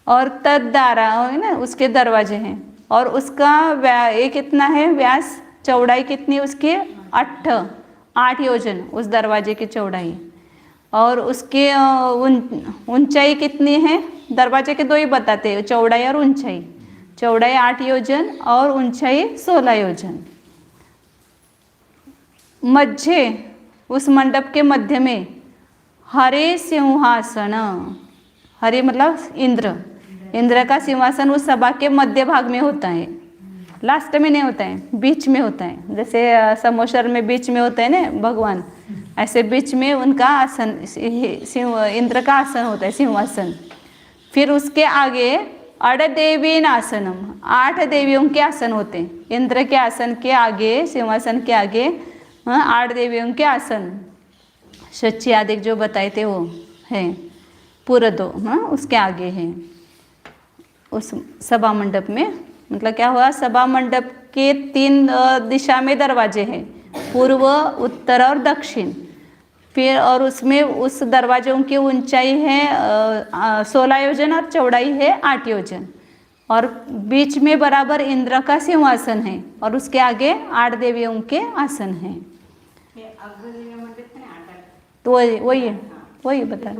और तद्दारा है ना, उसके दरवाजे हैं। और उसका ये कितना है व्यास, चौड़ाई कितनी उसकी, 8 योजन उस दरवाजे की चौड़ाई। और उसकी ऊंचाई कितनी है, दरवाजे के 2 ही बताते हैं, चौड़ाई और ऊंचाई। चौड़ाई 8 योजन और ऊंचाई 16 योजन। मध्य, उस मंडप के मध्य में हरे सिंहासन, हरे मतलब इंद्र, इंद्र का सिंहासन उस सभा के मध्य भाग में होता है। लास्ट में नहीं होता है, बीच में होता है। जैसे समोसर में बीच में होता है ना भगवान, ऐसे बीच में उनका आसन, इंद्र का आसन होता है, सिंहासन। फिर उसके आगे 8 देवी आसनम, 8 देवियों के आसन होते हैं। इंद्र के आसन के आगे, सिंहासन के आगे 8 देवियों के आसन, शची आदि जो बताए थे वो है पुरदो, उसके आगे है उस सभा मंडप में। मतलब क्या हुआ, सभा मंडप के 3 दिशा में दरवाजे हैं, पूर्व, उत्तर और दक्षिण। फिर और उसमें उस दरवाजों की ऊंचाई है 16 योजन और चौड़ाई है 8 योजन। और बीच में बराबर इंद्र का सिंहासन है, और उसके आगे 8 देवियों के आसन हैं। तो वही बता,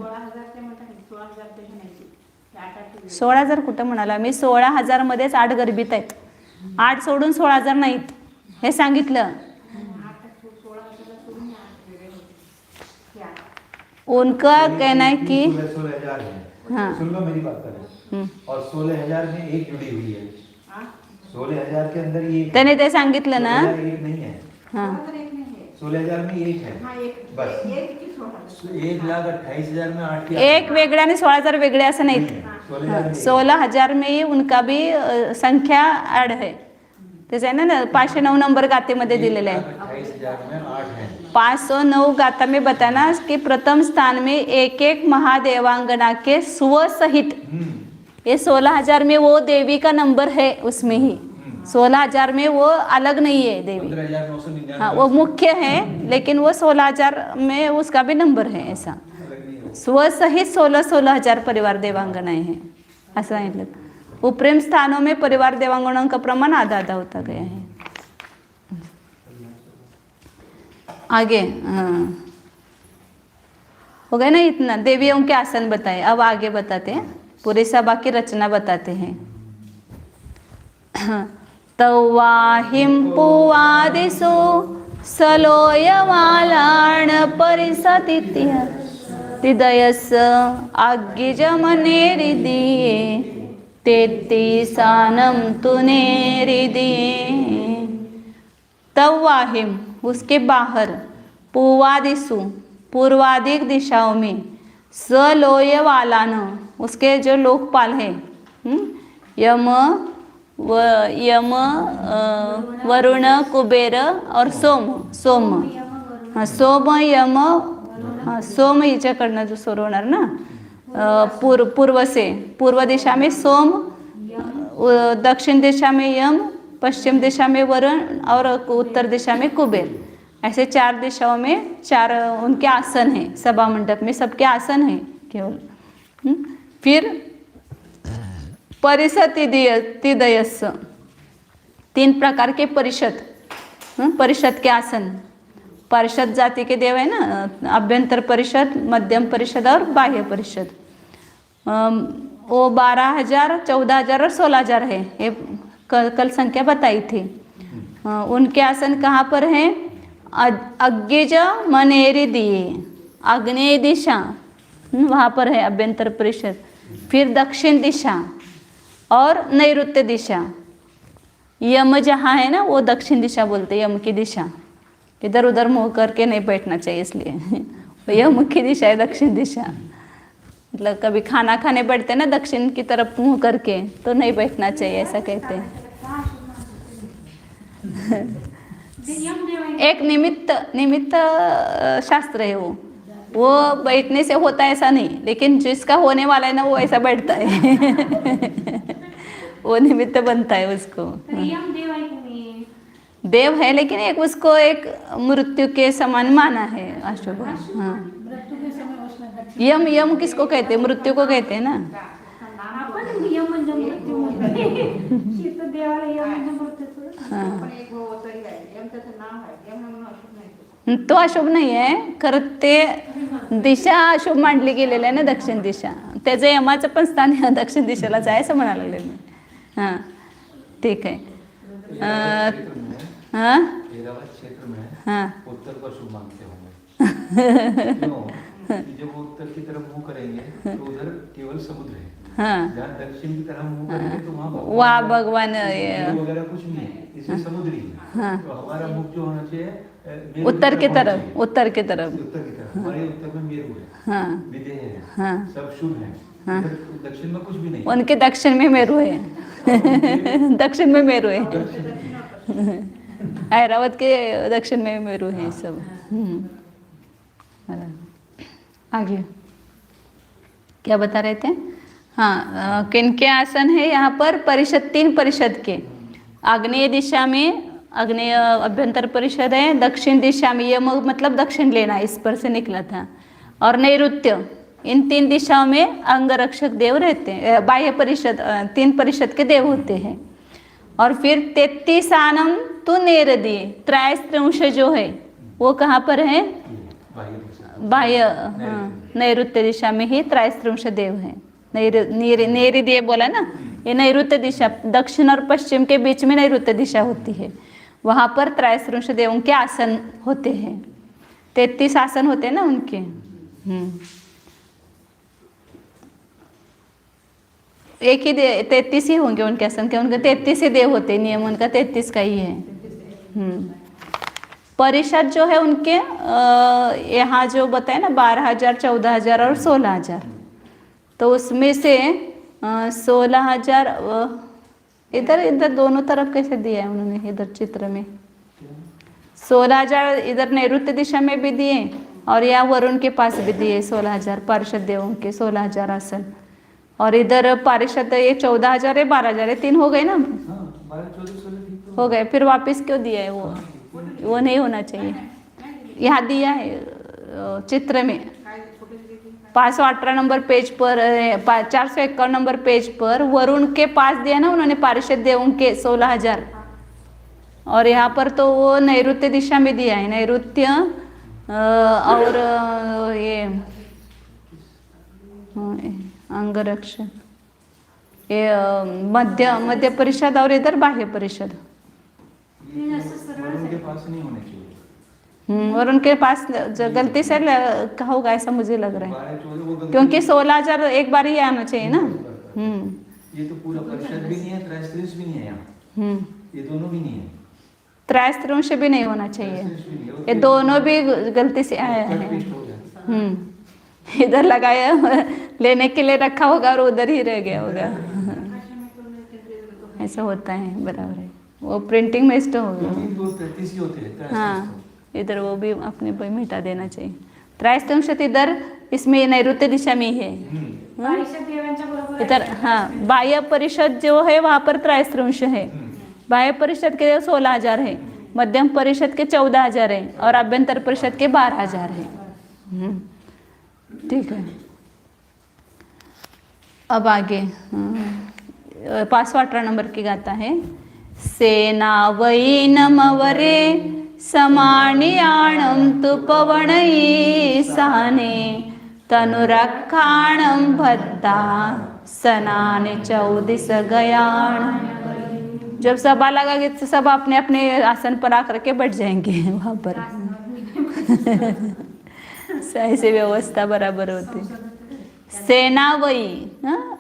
16,000 कुठं म्हणाला मी, 16,000 मध्येच 8 गर्भित आहेत, 8 सोडून 16,000 नाहीत हे सांगितलं। उनका कहना है कि 16,000 है। हाँ, सुन लो मेरी बात करें। और 16,000 में एक जुड़ी हुई है, 16,000 के अंदर ये त्याने ते सांगितलं ना। 16,000 एक नहीं है, हाँ, 16,000 में एक है बस। 1,28,000 में 8 की एक वेगळे आणि 16,000 वेगळे असं नाहीत। 16,000 में ही उनका भी संख्या ऍड है। त्याचं आहे ना 509 नंबर गातेमध्ये दिलेलं आहे। 22,000 में 8 हैं। 509 गाथा में बताना कि प्रथम स्थान में एक एक महादेवांगना के स्व सहित, ये 16,000 में वो देवी का नंबर है, उसमें ही 16,000 में वो अलग नहीं है देवी, 15,999 हाँ वो मुख्य है, लेकिन वो 16,000 में उसका भी नंबर है ऐसा, अलग नहीं है। स्वसहित 16,000 परिवार देवांगनाएं हैं असं सांगितलं. उपप्रेम स्थानों में परिवार देवांगनाओं का प्रमाण आधा आधा होता गया है. आगे हो गया ना इतना, देवियों के आसन बताए. अब आगे बताते हैं, पूरी सभा की रचना बताते हैं. तवाहिं पुवादिसु सलोयमालाण परिसतित्य हृदयस आज्ञजमनेरिदिये तेत्तीसानं तुनेरिदिये. तवाहिम उसके बाहर, पूवादिसु पूर्वाधिक दिशाओं में, सलोयवालान उसके जो लोकपाल है, यम वरुण कुबेर और सोम, हाँ सोम यम, हाँ सोम हिच्याकडनं जो सुरू होणार ना, पूर्व से, पूर्व दिशा में सोम, दक्षिण दिशा में यम, पश्चिम दिशा में वरुण और उत्तर दिशा में कुबेर. ऐसे 4 दिशाओं में 4 उनके आसन हैं. सभा मंडप में सबके आसन हैं केवल. फिर परिषद 3 प्रकार के परिषद, परिषद के आसन. परिषद जाति के देव है ना, अभ्यंतर परिषद, मध्यम परिषद और बाह्य परिषद. वो 12,000, 14,000 और 16,000 है, ये कल संख्या बताई थी. उनके आसन कहाँ पर हैं? अग्गिज मनेरी दिए, आग्नेय दिशा वहाँ पर है अभ्यंतर परिषद. फिर दक्षिण दिशा और नैऋत्य दिशा. यम जहाँ है ना वो दक्षिण दिशा बोलते हैं, यम की दिशा. इधर उधर मुँह करके नहीं बैठना चाहिए, इसलिए यम की दिशा है दक्षिण दिशा. मतलब कभी खाना खाने बैठते ना दक्षिण की तरफ मुँह करके, तो नहीं बैठना चाहिए, ऐसा कहते हैं. एक निमित्त शास्त्र है वो बैठने से होता है ऐसा नहीं, लेकिन जिसका होने वाला है ना वो ऐसा बैठता है. वो निमित्त बनता है उसको. देव है, लेकिन एक उसको एक मृत्यु के समान माना है अशुभ. हाँ यम किसको कहते हैं? मृत्यु को कहते हैं ना. तो अशुभ नाही आहे खरं, ते दिशा अशुभ मांडली गेलेली आहे ना दक्षिण दिशा. त्याचं यमाचं पण स्थान दक्षिण दिशेलाच आहे असं म्हणायला लागले मी. हां ठीक आहे. हाँ क्षेत्र में हाँ उत्तर को शुभ मानते होंगे. क्यों? जब वो उत्तर की तरफ मुंह करेंगे तो उधर केवल समुद्र है. हाँ जहाँ दक्षिण की तरफ मुंह करेंगे तो वहाँ भगवान वगैरह कुछ नहीं है, इसमें समुद्री है. हाँ तो हमारा मुख जो होना चाहिए उत्तर की तरफ, उत्तर की तरफ. हमारे उत्तर में मेरु है, हाँ विदेह है, हाँ सब शुभ है. हाँ. दक्षिण में कुछ भी नहीं. उनके दक्षिण में मेरू है. दक्षिण में मेरू है. ऐरावत के दक्षिण में मेरू है सब. आगे क्या बता रहे थे? हाँ किनके आसन है यहाँ पर? परिषद, 3 परिषद के. आग्नेय दिशा में आग्नेय अभ्यंतर परिषद है. दक्षिण दिशा में यम मतलब दक्षिण लेना, इस पर से निकला था. और नैऋत्य, इन 3 दिशाओं में अंगरक्षक देव रहते हैं. बाह्य परिषद 3 परिषद के देव होते हैं. और फिर 33 तो नेर दिए, त्रैस्त्रिंश जो है वो कहाँ पर है? बाह्य नैऋत्य दिशा में ही त्रैस्त्रिंश देव है. नेरी दिए बोला ना, ये नैऋत्य दिशा, दक्षिण और पश्चिम के बीच में नैऋत्य दिशा होती है. वहाँ पर त्रैस्त्रिंश देवों के आसन होते हैं. 33 आसन होते हैं ना उनके. एक ही 33 ही होंगे उनके आसन के. उनके 33 ही देव होते हैं, नियम उनका 33 का ही है. परिषद जो है उनके यहाँ जो बताए ना 12,000, 14,000 और 16,000, तो उसमें से 16,000 इधर दोनों तरफ कैसे दिया है उन्होंने इधर चित्र में? 16,000 इधर नैऋत्य दिशा में भी दिए और यहाँ वरुण के पास भी दिए 16,000 पार्षद देवों के 16,000 आसन। और इधर पार्षद ये 14,000 है 12,000 है, 3 हो गए ना, हाँ 12 14 16 ठीक तो हो गए। फिर वापस क्यों दिया है वो नहीं होना चाहिए। यहाँ दिया है चित्र में 518 नंबर पेज पर 451 नंबर पेज पर वरुण के पास दिया ना उन्होंने पार्षद देवों के 16,000। और यहाँ पर तो वो नैऋत्य दिशा में दिया है, नैऋत्य और ये अंगरक्षक, ये मध्य परिषद और इधर बाह्य परिषद। वरुण के पास नहीं होने चाहिए। वरुण के पास गलती से होगा ऐसा मुझे लग रहा है, 12 14 वो गलती क्योंकि 16,000 एक बार ही आना चाहिए ना। ये तो पूरा परिषद भी नहीं है, त्रैस्त्रिंश भी नहीं है यहाँ, ये दोनों भी नहीं है, त्रैस्त्रिंश भी नहीं होना चाहिए, त्रैस्त्रिंश भी नहीं है, ये दोनों भी गलती से आया कट है। पेस्ट हो गया। इधर लगाया लेने के लिए रखा होगा और उधर ही रह गया होगा, ऐसा होता है, बराबर है। वो प्रिंटिंग में इष्ट होगा। 33 ही होते हैं, हाँ इधर वो भी अपने पर मिटा देना चाहिए। त्रैस्त्रिंश इधर इसमें नैऋत्य दिशा में ही है। पारिषद देवांच्या बरोबर इधर हाँ बाह्य परिषद जो है वहाँ पर त्रैस्त्रिंश है। बाह्य परिषद के 16,000 है, मध्यम परिषद के 14,000 है और आभ्यंतर परिषद के 12,000 है। ठीक है, अब आगे 518 नंबर की गाता है। सेना वै नमवरे समानियाणं तु पवनैः साने तनुरक्षाणं भद्दा सनाने 14 गयाण। जब सभा लगेगी तो सब अपने अपने आसन पर आकर के बैठ जाएंगे वहाँ पर ऐसे व्यवस्था बराबर होती। सेना वही,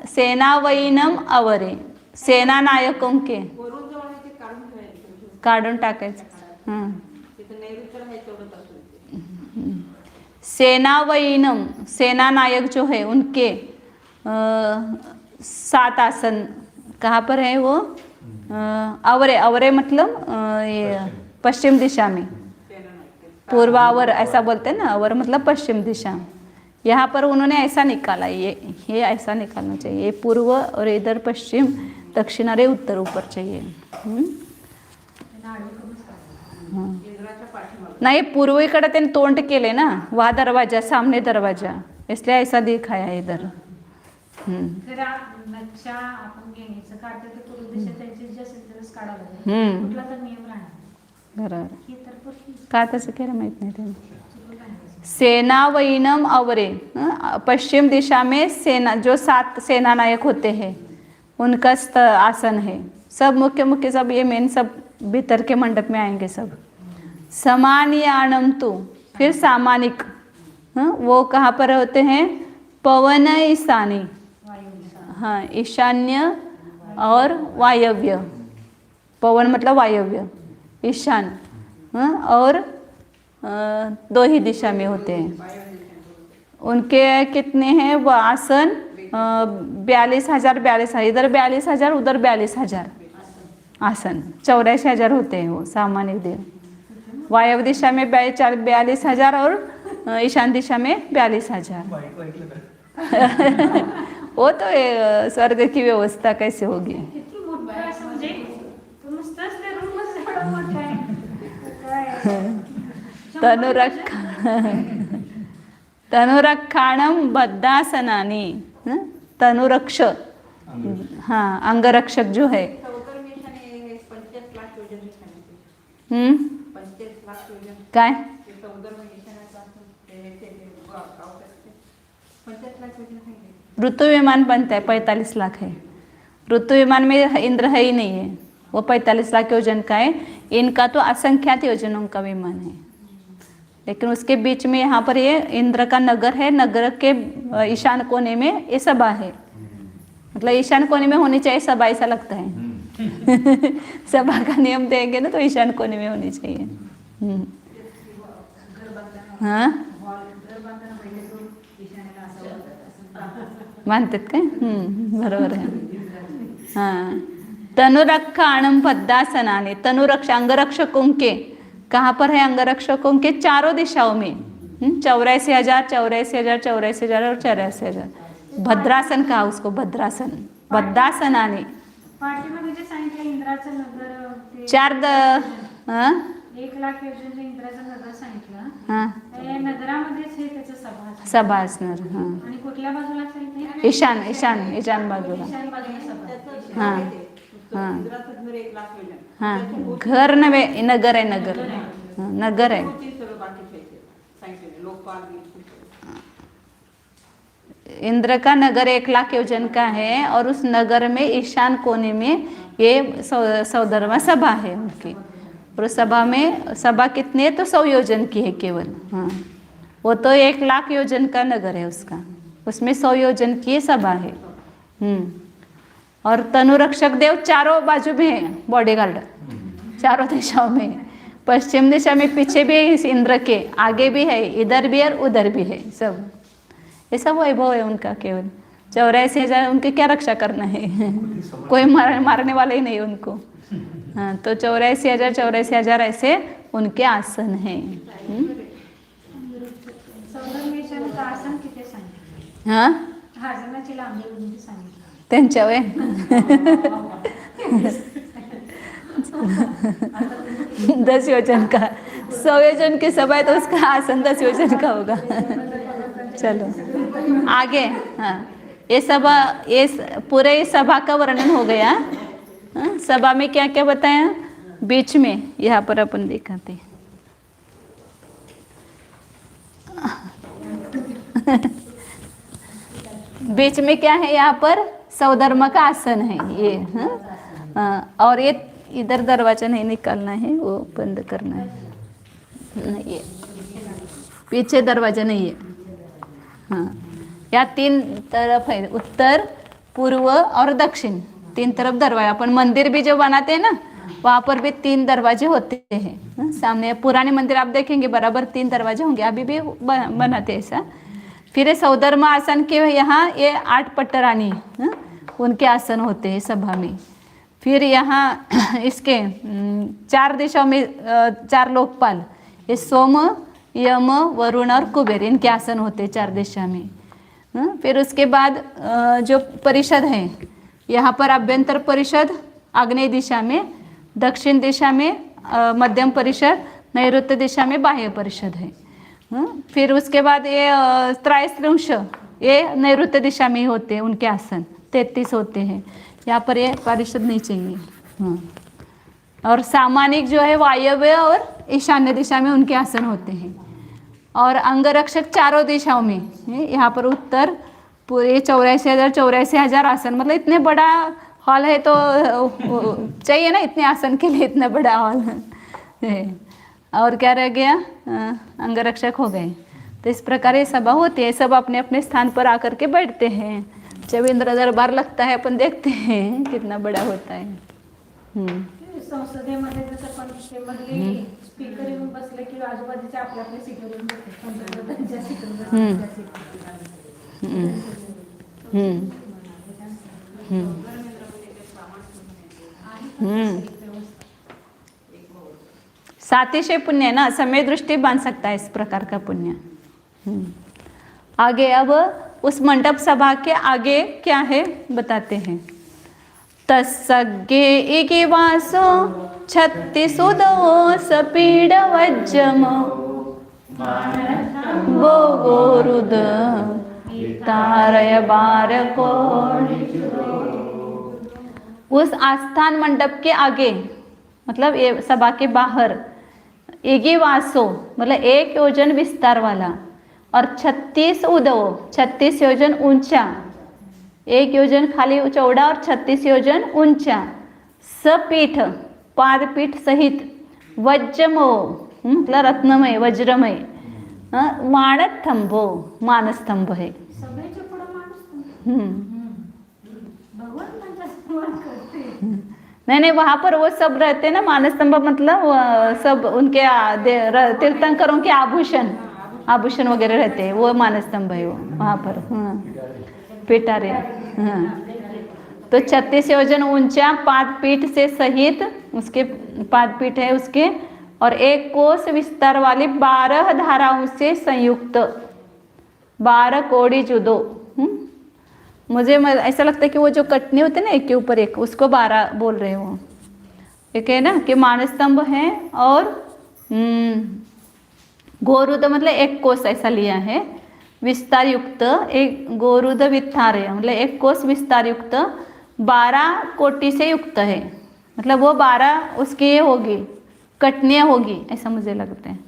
सेना वैनम अवरे, सेना नायकों के वरून जवळ आहे ते काढून ठेवायचे, काढून टाकायचं। तिथं नैऋत्य आहे तेवढं टाकून सेना वैनम, सेना नायक जो है उनके 7 आसन कहाँ पर है वो? अवरे, अवरे मतलब ये पश्चिम दिशा में, पूर्वावर ऐसा बोलते हैं ना, अवर मतलब पश्चिम दिशा। यहाँ पर उन्होंने ऐसा निकाला, ये ऐसा निकालना चाहिए, ये पूर्व और इधर पश्चिम, दक्षिण और उत्तर ऊपर चाहिए। इंद्राच्या पाठीमागे नाही पूर्वेकडे त्यांनी तोंड केले ना, वहा दरवाजा सामने दरवाजा, इसलिए ऐसा दिखाया है इधर। जर नक्षा आपण घेण्याचं काढतो ते पूर्व दिशा त्यांची जी असेल तरच काढावं लागेल, कुठला तर नियम राहणार बरोबर, हे तर पूर्वी का तसं केलं माहित नाही त्यांनी। सेना वैनम अवरे, पश्चिम दिशा में सेना जो 7 सेना नायक होते हैं उनका आसन है। सब मुख्य मुख्य सब ये मेन सब भीतर के मंडप में आएंगे सब। समानियाणम तु, फिर सामानिक, वो कहाँ पर होते हैं? पवन ईशानी, हाँ ईशान्य और वायव्य, पवन मतलब वायव्य, ईशान और 2 ही दिशा में होते हैं। उनके कितने हैं वो आसन? 42,000 42,000, इधर 42,000 उधर 42,000 आसन, 84,000 होते हैं वो सामान्य देव। वायव्य दिशा में 42,000 और ईशान दिशा में 42,000। वो तो स्वर्ग की व्यवस्था कैसे होगी? किती मोठं आहे असं, म्हणजे नुसतंच ते रूमच एवढं मोठं आहे तनुरक्षाणम बद्धासनानी, तनुरक्ष, हाँ अंगरक्षक जो है। 45 लाख योजने सांगितले, 45 लाख योजन काय? ते 14 महिन्याचा ते गाव करते 45 लाख योजने सांगितले। ऋतु विमान बनता है 45 लाख है, ऋतु विमान में इंद्र है ही नहीं है, वो 45 लाख योजन का है। इनका तो असंख्यात योजनों का विमान है, लेकिन उसके बीच में यहाँ पर ये इंद्र का नगर है, नगर के ईशान कोने में ये सभा है, मतलब ईशान कोने में होनी चाहिए सभा, ऐसा लगता है सभा का नियम देंगे ना तो ईशान कोने में होनी चाहिए। हाँ मानतात काय? बरोबर आहे। हां तनुरक्षाणम पद्मासनाने, तनुरक्ष अंगरक्षकों के कहाँ पर है अंगरक्षकों के? चारों दिशाओं में। 84,000, 84,000, 84,000 और 84,000। भद्रासन कहा उसको, भद्रासन, भद्रासनाने। पाठीमध्ये जे सांगितलं इंद्राचं नगर ते 1,00,000 योजनेचं इंद्राचं नगर सांगितलं. हां त्या नगरामध्येच हे त्याचं सभा असेल. सभा असणार. हां आणि कुठल्या बाजूला असेल ते? ईशान ईशान ईशान बाजूला. ईशान्य बाजूला सभा. त्याचं हां. आहे हां. इंद्राचं घर 1,00,000 योजन. हां घर नव्हे, नगर आहे, नगर. हां, नगर आहे. होती सगळं बाकीचे सांगितलेलं लोकपाल इंद्र का नगर 1,00,000 योजन का है और उस नगर में ईशान कोने में ये 100 सभा है उनकी. और सभा कितनी है? तो 100 योजन की है केवल. हाँ वो तो 1,00,000 योजन का नगर है उसका, उसमें 100 योजन की सभा है. और तनुरक्षक देव चारों बाजू में है, बॉडीगार्ड चारों दिशाओं में. पश्चिम दिशा में पीछे भी है इंद्र के, आगे भी है, इधर भी और उधर भी है. सब ये सब वैभव है उनका केवल. 84,000 उनकी क्या रक्षा करना है? कोई मारने वाला ही नहीं उनको. हाँ तो 84,000 ऐसे उनके आसन हैं. सौंदर्यशाचं आसन किती सांगितलं? हाँ आसनाची लांबी रुंदी सांगितलं. त्यांच्या वे 10 योजन का. 100 योजन की सभा है तो उसका आसन 10 योजन का होगा. चलो आगे. हाँ ये सभा, ये पूरे सभा का वर्णन हो गया. हाँ, सभा में क्या क्या बताया? बीच में यहाँ पर अपन दिखाते बीच में क्या है? यहाँ पर सौधर्म का आसन है ये. हाँ और ये इधर दरवाजा नहीं निकालना है, वो बंद करना है. ये पीछे दरवाजा नहीं है. हाँ या 3 तरफ है, उत्तर, पूर्व और दक्षिण. 3 तरफ दरवाजा. अपन मंदिर भी जो बनाते हैं ना, वहाँ पर भी 3 दरवाजे होते हैं. सामने पुराने मंदिर आप देखेंगे बराबर 3 दरवाजे होंगे, अभी भी बनाते हैं ऐसा. फिर ये सौधर्म आसन के यहाँ ये 8 पट्टरानी उनके आसन होते हैं सभा में. फिर यहाँ इसके 4 दिशाओं में 4 लोकपाल, ये सोम, यम, वरुण और कुबेर, इनके आसन होते हैं 4 दिशा में. फिर उसके बाद जो परिषद है, यहाँ पर अभ्यंतर परिषद आग्नेय दिशा में, दक्षिण दिशा में मध्यम परिषद, नैऋत्य दिशा में बाह्य परिषद है. फिर उसके बाद ये त्रैस्त्रिंश, ये नैऋत्य दिशा में ही होते हैं उनके आसन, 33 होते हैं. यहाँ पर ये परिषद नहीं चाहिए. हाँ और सामानिक जो है वायव्य और ईशान्य दिशा में उनके आसन होते हैं. और अंगरक्षक चारों दिशाओं में, यहाँ पर उत्तर पूरे 84,000 आसन. मतलब इतने बड़ा हॉल है तो चाहिए ना इतने आसन के लिए, इतना बड़ा हॉल है. और क्या रह गया? अंगरक्षक हो गए. तो इस प्रकार ये सभा होती है. सब अपने अपने स्थान पर आकर के बैठते हैं. जब इंद्र दरबार लगता है अपन देखते हैं कितना बड़ा होता है. संसदेमध्ये जसं पंचायतीमधले स्पीकर येऊन बसले की आजूबाजूच्या आपल्या आपल्या सीटवर येऊन बसतात. पंतप्रधानांच्या सातिशय पुण्य है ना, समय दृष्टि बांध सकता है इस प्रकार का पुण्य. आगे अब उस मंडप सभा के आगे क्या है बताते हैं. तस्सज्ञे इति वासो 36 सपीड वज्जम वो गोरुद तारय बारको. उस आस्थान मंडप के आगे, मतलब ये सभा के बाहर, इगिवासो मतलब 1 योजन विस्तार वाला और 36 उदव, 36 योजन ऊंचा, 1 योजन खाली चौड़ा और 36 योजन ऊंचा, सपीठ पादपीठ सहित, वज्रमो मतलब रत्नमय वज्रमय, मानस्तंभो मानस्तंभ है. सगळ्याच्या पुढे माणूस भगवान त्यांचा सन्मान करते. नहीं वहाँ पर वो सब रहते ना, मानस्तंभ मतलब सब उनके तीर्थंकरों के आभूषण वगैरह रहते हैं, वो मानस्तंभ है वो वहाँ पर. पिटारे. हाँ तो 36 योजन ऊंचा पादपीठ से सहित, उसके पादपीठ है उसके और एक कोस विस्तार वाली 12 धाराओं से संयुक्त 12 कोड़ी जुदो। मुझे ऐसा लगता है कि वो जो कटनी होती है ना एक के ऊपर एक, उसको 12 बोल रहे हो। एक है ना कि मानस्तंभ है और गोरुद मतलब एक कोस ऐसा लिया है, विस्तार युक्त एक गोरुद विस्तार है मतलब एक कोस विस्तार युक्त 12 कोटि से युक्त है, मतलब वो 12 उसकी ये होगी कटनियाँ होगी ऐसा मुझे लगता है।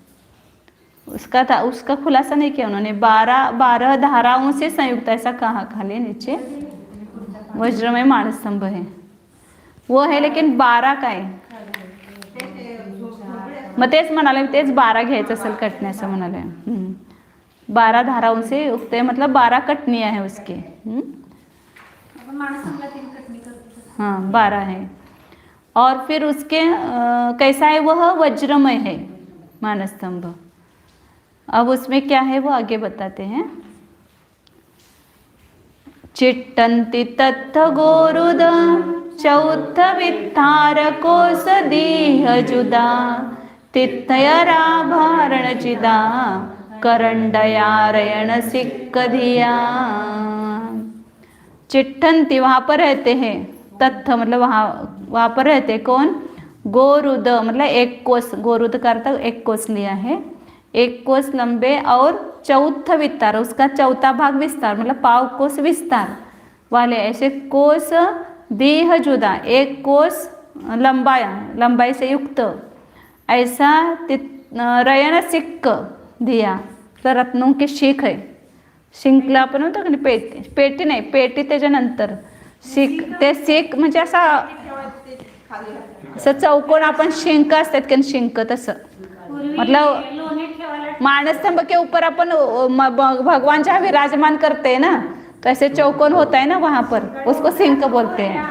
उसका खुलासा नहीं किया उन्होंने। 12 धाराओं से संयुक्त ऐसा कहा खाली नीचे वज्रमय मानस्तंभ है वो है, लेकिन 12 काय मग तेच म्हणाले, तेच 12 घ्यायचं असेल कटण्या असं म्हणाले। 12 धाराओं से युक्त है मतलब 12 कटनियाँ हैं उसके। हाँ 12 है। और फिर उसके कैसा है वह वज्रमय है मानस्तंभ। अब उसमें क्या है वो आगे बताते हैं। चिट्टन्ति तत्थ गोरुद चौथ वित्तार कोस दीह जुदा तिथयराभरण चिदा करंडयारयण सिक्क धिया। चिट्ठन्ति वहाँ पर रहते हैं, तत्थ मतलब वहाँ पर रहते कौन, गोरुद मतलब एक कोस, गोरुद का अर्थ एक कोस लिया है, एक कोस लंबे और चौथ विस्तार उसका चौथा भाग विस्तार मतलब पाव कोस विस्तार वाले ऐसे कोस देह जुदा एक कोस लंबाई से युक्त ऐसा रयन सिक्क दिया। तर रत्नों की शीख है, शिंकला आपण म्हणतो की पेटी, पेटी नाही पेटी त्याच्यानंतर शीख, ते शीख म्हणजे असा असं चौकोन आपण शिंक असतात की शिंक तसं मतलब मानस्तंभ के ऊपर अपन भगवान जहाँ विराजमान करते हैं ना तो ऐसे चौकोन होता है ना वहाँ पर, उसको सिंक बोलते हैं,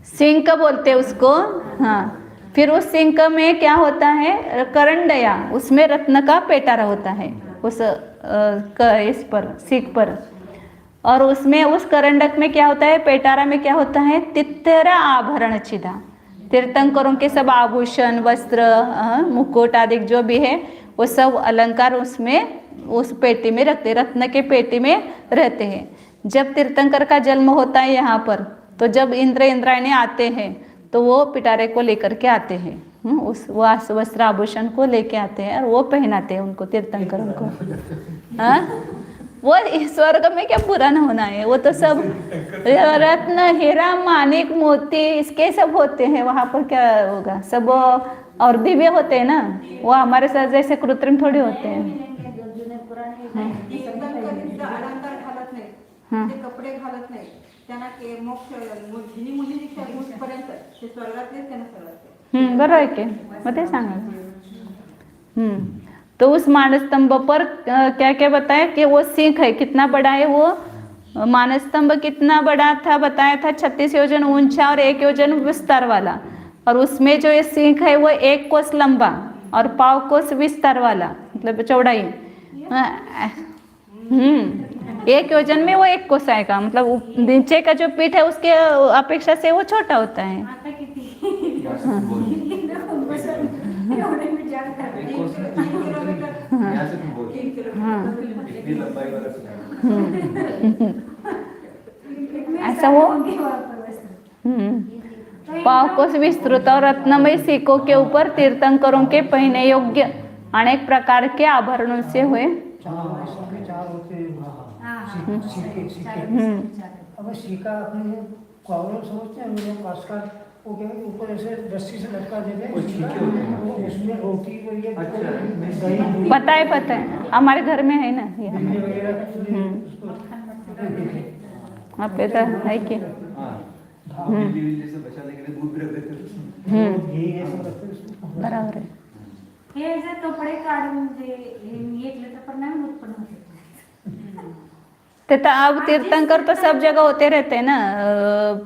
सिंक बोलते हैं उसको। हाँ फिर उस सिंक में क्या होता है करंडया, उसमें रत्न का पेटारा होता है उस इस पर सिंक पर, और उसमें उस करंडक में क्या होता है पेटारा में क्या होता है तित्तरा आभरण छिदा, तीर्थंकरों के सब आभूषण वस्त्र मुकुट आदि जो भी है वो सब अलंकार उसमें उस पेटी में रखते, रत्न के पेटी में रहते हैं। जब तीर्थंकर का जन्म होता है यहाँ पर तो जब इंद्र इंद्रायणी आते हैं तो वो पिटारे को लेकर के आते हैं, उस वस्त्र आभूषण को लेके आते हैं और वो पहनाते हैं उनको तीर्थंकरों को। हाँ वो स्वर्ग में क्या पूरा न होना है, वो तो सब रत्न हीरा मानिक मोती इसके सब होते हैं वहाँ पर, क्या होगा सब और दिव्य होते हैं ना, वो हमारे साथ जैसे कृत्रिम थोड़ी होते हैं। अलंकार घालत नाही, ते कपडे घालत नाही, त्यांना के मोक्ष मुनी मुनी पर्यंत ते स्वर्गातलेच त्यांना सगळं। बरोबर आहे की मग ते सांगा। तो उस मानस्तंभ पर क्या क्या बताया कि वो सिंक है, कितना बड़ा है वो मानस्तंभ, कितना बड़ा था बताया था 36 योजन ऊंचा और 1 योजन विस्तार वाला, और उसमें जो ये सिंक है वो 1 कोस लंबा और पाव कोस विस्तार वाला मतलब चौड़ाई। 1 योजन में वो 1 कोस आएगा, मतलब नीचे का जो पीठ है उसके अपेक्षा से वो छोटा होता है। ऐसा वो पाव कोस विस्तृत और रत्नमय सिक्कों के ऊपर तीर्थंकरों के पहने योग्य अनेक प्रकार के आभरणों से हुए। अब सिक्का अपने कॉलर समझते हैं हम लोग खासकर वो क्या ऊपर ऐसे रस्सी से लटका देते हैं, उसमें रोटी को ये पता है हमारे घर में है ना ये। आप पे तो है कि बराबर है। हे जे कपडे काढून जे घेतले तर परिणाम उत्पन्न होते। तो अब तीर्थंकर तो सब जगह होते रहते हैं ना,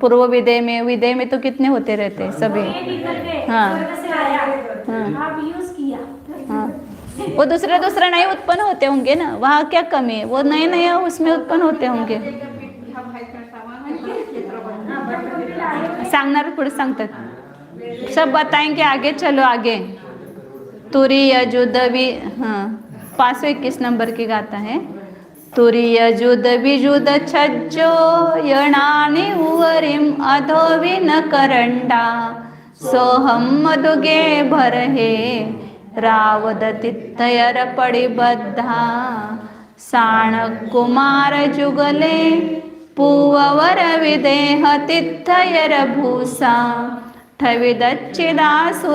पूर्व विदय में तो कितने होते रहते हैं सभी। हाँ आप यूज किया हाँ वो दूसरे नहीं उत्पन्न होते होंगे ना, वहाँ क्या कमी है, वो नए नए उसमें उत्पन्न होते होंगे। सांगणार पुढे सांगतात सब बताएंगे आगे। चलो आगे। तुरीय जुद भी, हाँ 521 नंबर की गाता है। तुरीय जुद विजुद छज्जो यणानि उवरिम अधो विन करंडा सोहम मधुगे भरहे रावद तित्थयर पडिबद्धा साण कुमार जुगले पूवर विदेह तित्थयर भूसा ठविदच्चिदासुरेहिं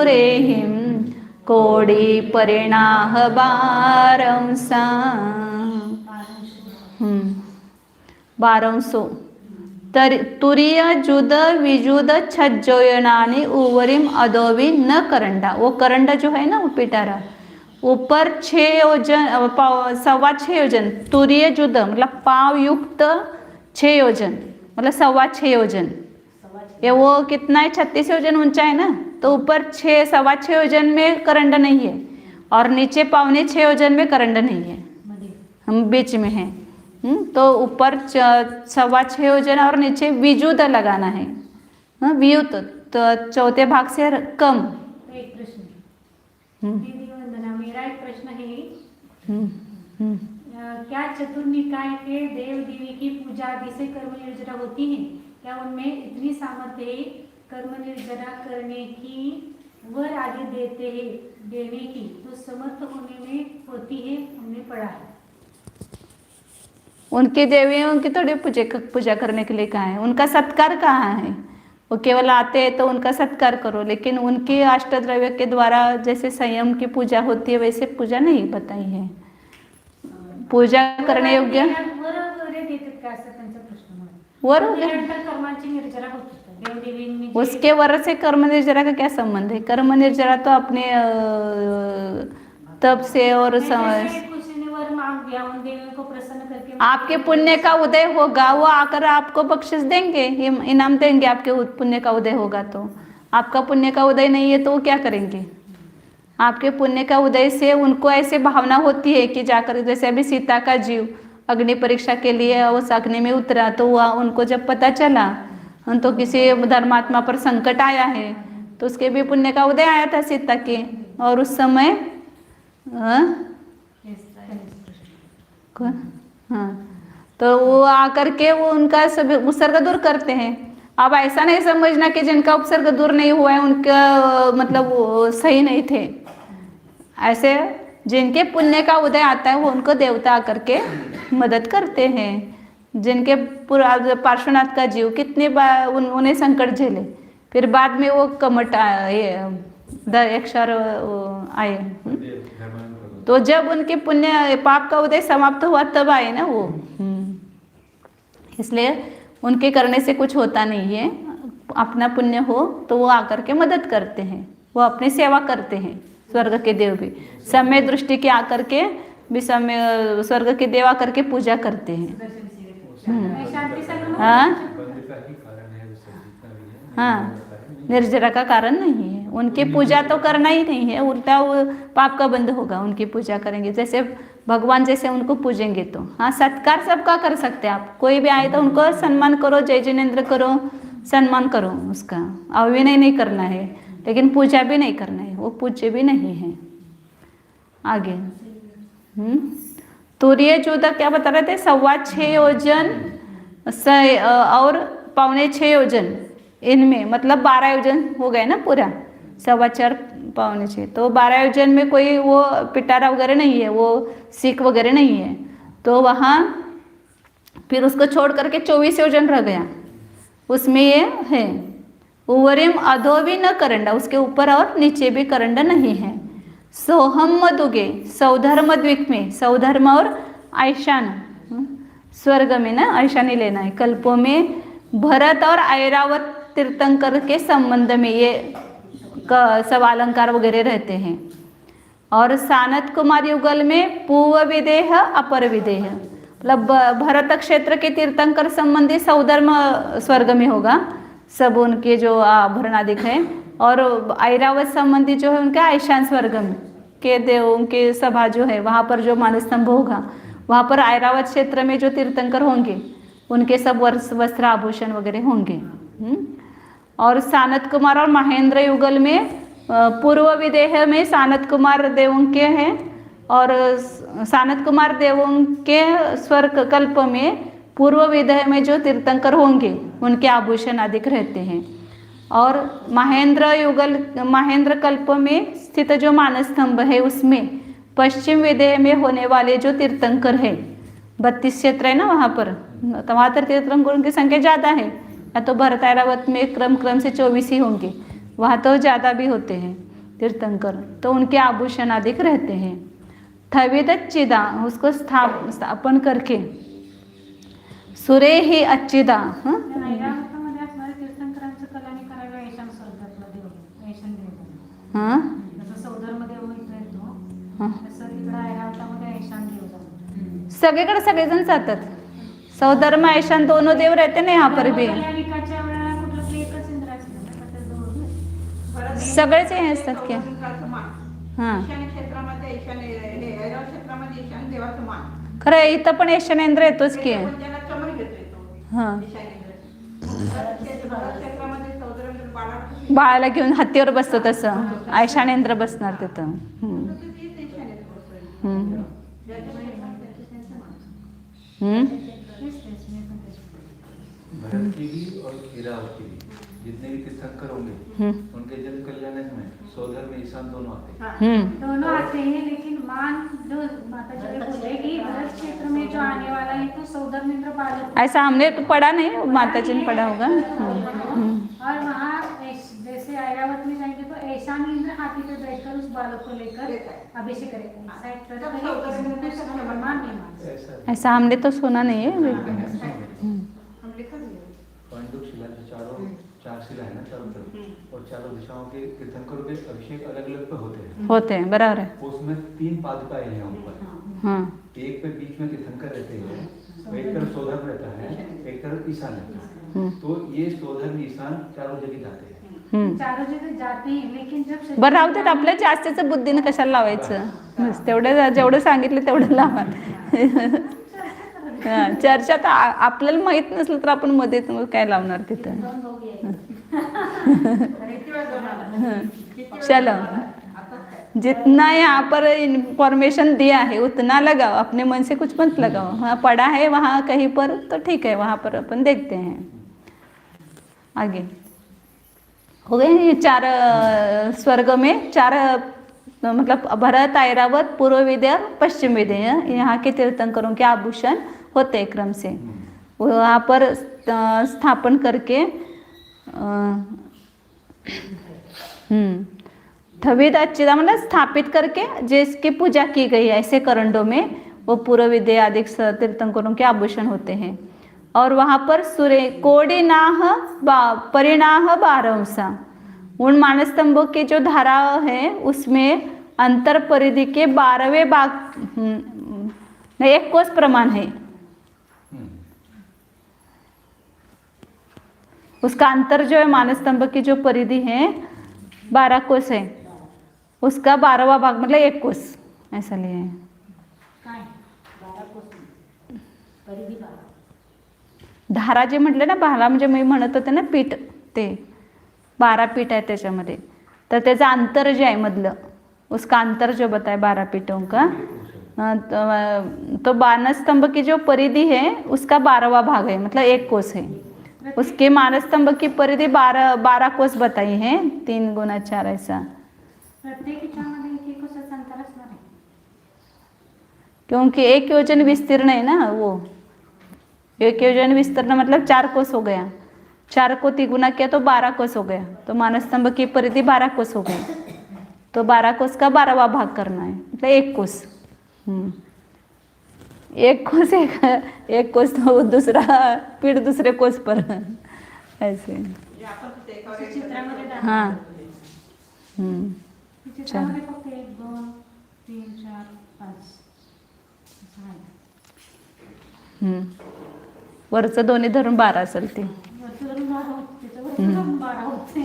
कोडी परिणाह बारंसा। 1200 तर तुरीय जुद विजुद छज्जोयनानी उवरिम अदोवी न करंडा। वो करंडा जो है ना वो पिटारा, ऊपर 6 योजन 6.25 योजन। तुरीय जुद मतलब पाव युक्त 6 योजन मतलब 6.25 योजन। ये वो कितना है 36 योजन ऊंचा है ना, तो ऊपर 6.25 योजन में करंडा नहीं है और नीचे 6.25 योजन में करंडा नहीं है, हम बीच में हैं। तो ऊपर 6.25 योजन और नीचे विजुद लगाना है, वियुत तो चौथे भाग से कम। तो एक प्रश्न दीदी वंदना, मेरा एक प्रश्न है क्या चतुर्निकाय के देव देवी की पूजा आदि से कर्म निर्जरा होती है? क्या उनमें इतनी सामर्थ्य है कर्म निर्जरा करने की, वर आदि देने की तो समर्थ होने में होती है? हमने पढ़ा है। उनकी देवियों की थोड़ी पूजा करने के लिए कहा है, उनका सत्कार कहाँ है? वो केवल आते हैं तो उनका सत्कार करो, लेकिन उनकी अष्टद्रव्य के द्वारा जैसे संयम की पूजा होती है वैसे पूजा नहीं बताई है। पूजा करने योग्य वर उसके वर से कर्म निर्जरा का क्या संबंध है? कर्म निर्जरा तो अपने तप से और आपके पुण्य का उदय होगा, वो आकर आपको बख्शिश देंगे, इनाम देंगे। आपके पुण्य का उदय होगा तो, आपका पुण्य का उदय नहीं है तो वो क्या करेंगे? आपके पुण्य का उदय से उनको ऐसे भावना होती है कि जाकर, जैसे अभी सीता का जीव अग्नि परीक्षा के लिए उस अग्नि में उतरा तो उनको जब पता चला तो किसी धर्मात्मा पर संकट आया है तो उसके भी पुण्य का उदय आया था सीता के, और उस समय हाँ तो वो आकर के वो उनका सभी उपसर्ग दूर करते हैं। अब ऐसा नहीं समझना कि जिनका उपसर्ग दूर नहीं हुआ है उनका मतलब वो सही नहीं थे। ऐसे जिनके पुण्य का उदय आता है वो उनको देवता आकर के मदद करते हैं। जिनके पूरा पार्श्वनाथ का जीव कितने बार उन्हें संकट झेले, फिर बाद में वो कमट अक्षर आए, तो जब उनके पुण्य पाप का उदय समाप्त हुआ तब आए ना वो। इसलिए उनके करने से कुछ होता नहीं है, अपना पुण्य हो तो वो आकर के मदद करते हैं, वो अपनी सेवा करते हैं। स्वर्ग के देव भी समय दृष्टि के आकर के भी समय स्वर्ग के देव आकर के पूजा करते हैं। हाँ निर्जरा का कारण नहीं है, उनकी पूजा तो करना ही नहीं है, उल्टा वो पाप का बंध होगा। उनकी पूजा करेंगे जैसे भगवान जैसे उनको पूजेंगे तो। हाँ सत्कार सबका कर सकते हैं आप, कोई भी आए तो उनको सम्मान करो, जय जिनेन्द्र करो, सम्मान करो उसका, अविनय नहीं करना है, लेकिन पूजा भी नहीं करना है, वो पूज्य भी नहीं है। आगे तुरीय जुद क्या बता रहे थे? 6.25 योजन और 6.25 योजन, इनमें मतलब 12 योजन हो गए ना पूरा, 4.25 6.25, तो 12 योजन में कोई वो पिटारा वगैरह नहीं है, वो सीख वगैरह नहीं है, तो वहाँ फिर उसको छोड़ करके 24 योजन रह गया, उसमें ये है उवरिम अधो भी न करंडा, उसके ऊपर और नीचे भी करंडा नहीं है। सोहम मधुगे, सौधर्म द्वीप में, सौधर्म और ऐशान स्वर्ग में ना, ऐशानी लेना है, कल्पों में भरत और ऐरावत तीर्थंकर के संबंध में ये सब अलंकार वगैरह रहते हैं। और सानत कुमार युगल में पूर्व विदेह अपर विदेह, मतलब भरत क्षेत्र के तीर्थंकर संबंधी सौधर्म स्वर्ग में होगा, सब उनके जो आभरण आदि है, और ऐरावत संबंधी जो है उनका ऐशान स्वर्ग में के देव उनके सभा जो है वहाँ पर जो मानस्तंभ होगा, वहाँ पर ऐरावत क्षेत्र में जो तीर्थंकर होंगे उनके सब वस्त्र आभूषण वगैरह होंगे। और सानत कुमार और महेंद्र युगल में पूर्व विदेह में सानत कुमार देवों के हैं, और सानत कुमार देवों के स्वर्ग कल्प में पूर्व विदेह में जो तीर्थंकर होंगे उनके आभूषण अधिक रहते हैं। और महेंद्र कल्प में स्थित जो मानस्तंभ है उसमें पश्चिम विदेह में होने वाले जो तीर्थंकर है, 32 क्षेत्र है ना वहाँ पर, तो वहाँ पर तीर्थंकरों की संख्या ज़्यादा है। या तो भरत ऐरावत में क्रम से 24 ही होंगे, वहाँ तो ज़्यादा भी होते हैं तीर्थंकर, तो उनके आभूषण अधिक रहते हैं। थविदच्चिदा उसको स्थापन करके सुरे ही अच्छिदा, ऐरावतामध्ये असणारे तीर्थंकरांचं कल्याण करावे ऐशान स्वर्गातला देव, ऐशान देव. हां जसं सौदरमध्ये होईत येतो तसं तिकडं ऐरावतामध्ये ऐशान देव जातो. सगळीकडे सगळेजण जातात. सौधर्म ऐशान दोनों देव रहते ना यहाँ पर भी, कल्याणिकाच्या वेळेला कुठलं तरी एकच इंद्र असतं ना, का ते दोन? सगळेच हे असतात की. हां ईशान्य क्षेत्रामध्ये ऐरावत क्षेत्रामध्ये ईशान्य देवाचं मान, खरं आहे, इथं पण ईशानेंद्र येतोच की. पण त्याला चमर घेतोय तो हां ईशान्येंद्र. भरत क्षेत्रामध्ये सौदरेंद्र बाळाला बाळाला घेऊन हत्तीवर बसतो तसं ऐशानेंद्र बसणार तिथं. तीच ईशान्येत बसतोय. हम्म. ज्याच्यामध्ये त्यांचं मान. हम्म. तेच मी पण तेच बोलते. भरत की भी और इरावत की भी जितने भी तीर्थंकर होंगे उनके जन कल्याण में सौधर में ईशान दोनों आते हैं। दोनों आते हैं, लेकिन मान जो माता जी ने बोले कि भरत क्षेत्र में जो आने वाला है तो सौदर्मेंद्र बालक, ऐसा हमने तो पढ़ा नहीं, माता जी ने पढ़ा होगा। और वहाँ जैसे ऐरावत में जाएंगे तो ऐशान इंद्र हाथी पे बैठकर उस बालक को लेकर अभिषेक करेगा। ऐसा एक तरह का मान नहीं मान। ऐसा हमने तो सुना नहीं है। हम लिखा नहीं है। पांडुप शिला जो चार शिला है ना चारों तरफ, और चारों दिशाओं के तीर्थंकरों के अभिषेक अलग अलग पे होते हैं बराबर है। उसमें 3 पादुकाएं हैं ऊपर। हाँ एक पे बीच में तीर्थंकर रहते हैं, एक तरफ सौधर्म रहता है, एक तरफ ईशान रहता है। तो ये सौधर्म ईशान चारों जगह जाते हैं। चारों जगह जाते हैं, लेकिन जब बरं राहू देत, आपल्या जास्तीचं बुद्धीनं कशाला लावायचं, बस तेवढं जेवढं सांगितलं तेवढं लावा. चर्चा तर आपल्याला माहित नसलं तर आपण मध्ये काय लावणार तिथं. चलो, जितना यहाँ पर इंफॉर्मेशन दिया है उतना लगाओ, अपने मन से कुछ मत लगाओ. हाँ पढ़ा है वहाँ कहीं पर तो ठीक है, वहाँ पर अपन देखते हैं आगे. हो गए ये 4 स्वर्ग में 4 मतलब भरत, ऐरावत, पूर्व विदेह, पश्चिम विदेह, यहाँ के तीर्थंकरों के आभूषण होते हैं क्रम से. वहाँ पर स्थापन करके थविद अच्छिदा मतलब स्थापित करके जिसकी पूजा की गई है, ऐसे करंडों में वो पूर्व विदेह आदि तीर्थंकरों के आभूषण होते हैं. और वहाँ पर सूर्य कोडिनाह परिणाह 12 उन मानस्तंभों के जो धारा है उसमें अंतर परिधि के 12वें भाग 1 कोस प्रमाण है. उसका अंतर जो है मानस्तंभ की जो परिधि है 12 कोस है, उसका 12वां भाग मतलब 1 कोस ऐसा लिए है. धारा जे म्हटले ना 12 म्हणजे मी म्हणत होते ना पीठ, ते 12 पीठ आहे त्याच्यामध्ये, तर त्याचं अंतर जे आहे मधलं उसका अंतर जो बताए 12 पीठों का, तो मानस्तंभ की जो परिधि है उसका 12वां भाग है मतलब 1 कोस है. उसके मानस्तंभ की परिधि 12 कोस बताई है, 3 गुना 4 ऐसा. प्रत्येक ह्याच्यामध्ये 1 कोसाचं अंतर असणार आहे, क्योंकि 1 योजन विस्तीर्ण है ना, वो 1 योजन विस्तीर्ण मतलब 4 कोस हो गया, 4 को 3 गुना किया तो 12 कोस हो गया. तो मानस्तंभ की परिधि 12 कोस हो गई, तो 12 कोस का 12वां भाग करना है मतलब 1 कोस. 1 कोस 1 कोस तो दूसरा पीठ दूसरे कोस पर ऐसे. चित्रामध्ये हाँ चित्रामध्ये फक्त 1 2 3 4 5 असं आहे. वरचं दोन्ही धरून 12 असेल ते. वरचं 12 होते, त्याच्यावरचं 12 होते,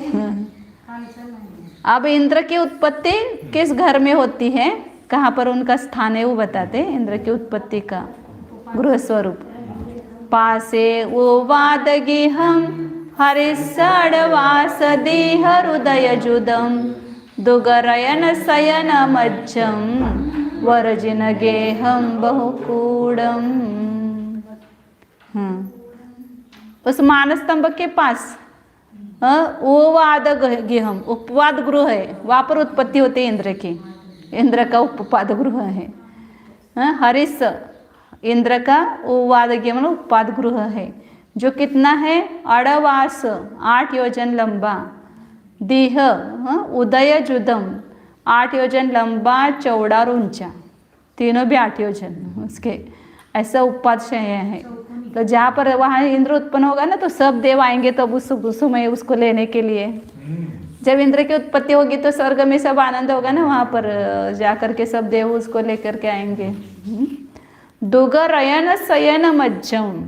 खालचं नाही. अब इंद्र की उत्पत्ति किस घर में होती है, कहाँ पर उनका स्थान है वो बताते. इंद्र की उत्पत्ति का गृह स्वरूप पासे वो वादगी हम हरिषडवास देह हृदयजुदं दुगरयन शयन मज्जं वरजिन गेहं बहुकूडम। उस मानस स्तंभ के पास उपवाद गेहम, उपवाद गृह है, वहाँ पर उत्पत्ति होती है इंद्र की, इंद्र का उपवाद गृह है। हरिष इंद्र का उपवाद गेहम उपवाद गृह है, जो कितना है, अड़वास 8 योजन लंबा, देह उदय जुदम 8 योजन लंबा, चौड़ा और ऊंचा, तीनों भी 8 योजन उसके, ऐसा उपवाद शय है। तो जहाँ पर वहाँ इंद्र उत्पन्न होगा ना, तो सब देव आएंगे तब उस समय उसको लेने के लिए। जब इंद्र की उत्पत्ति होगी तो स्वर्ग में सब आनंद होगा ना, वहाँ पर जाकर के सब देव उसको लेकर के आएंगे। दुगरयन शयन मज्जम,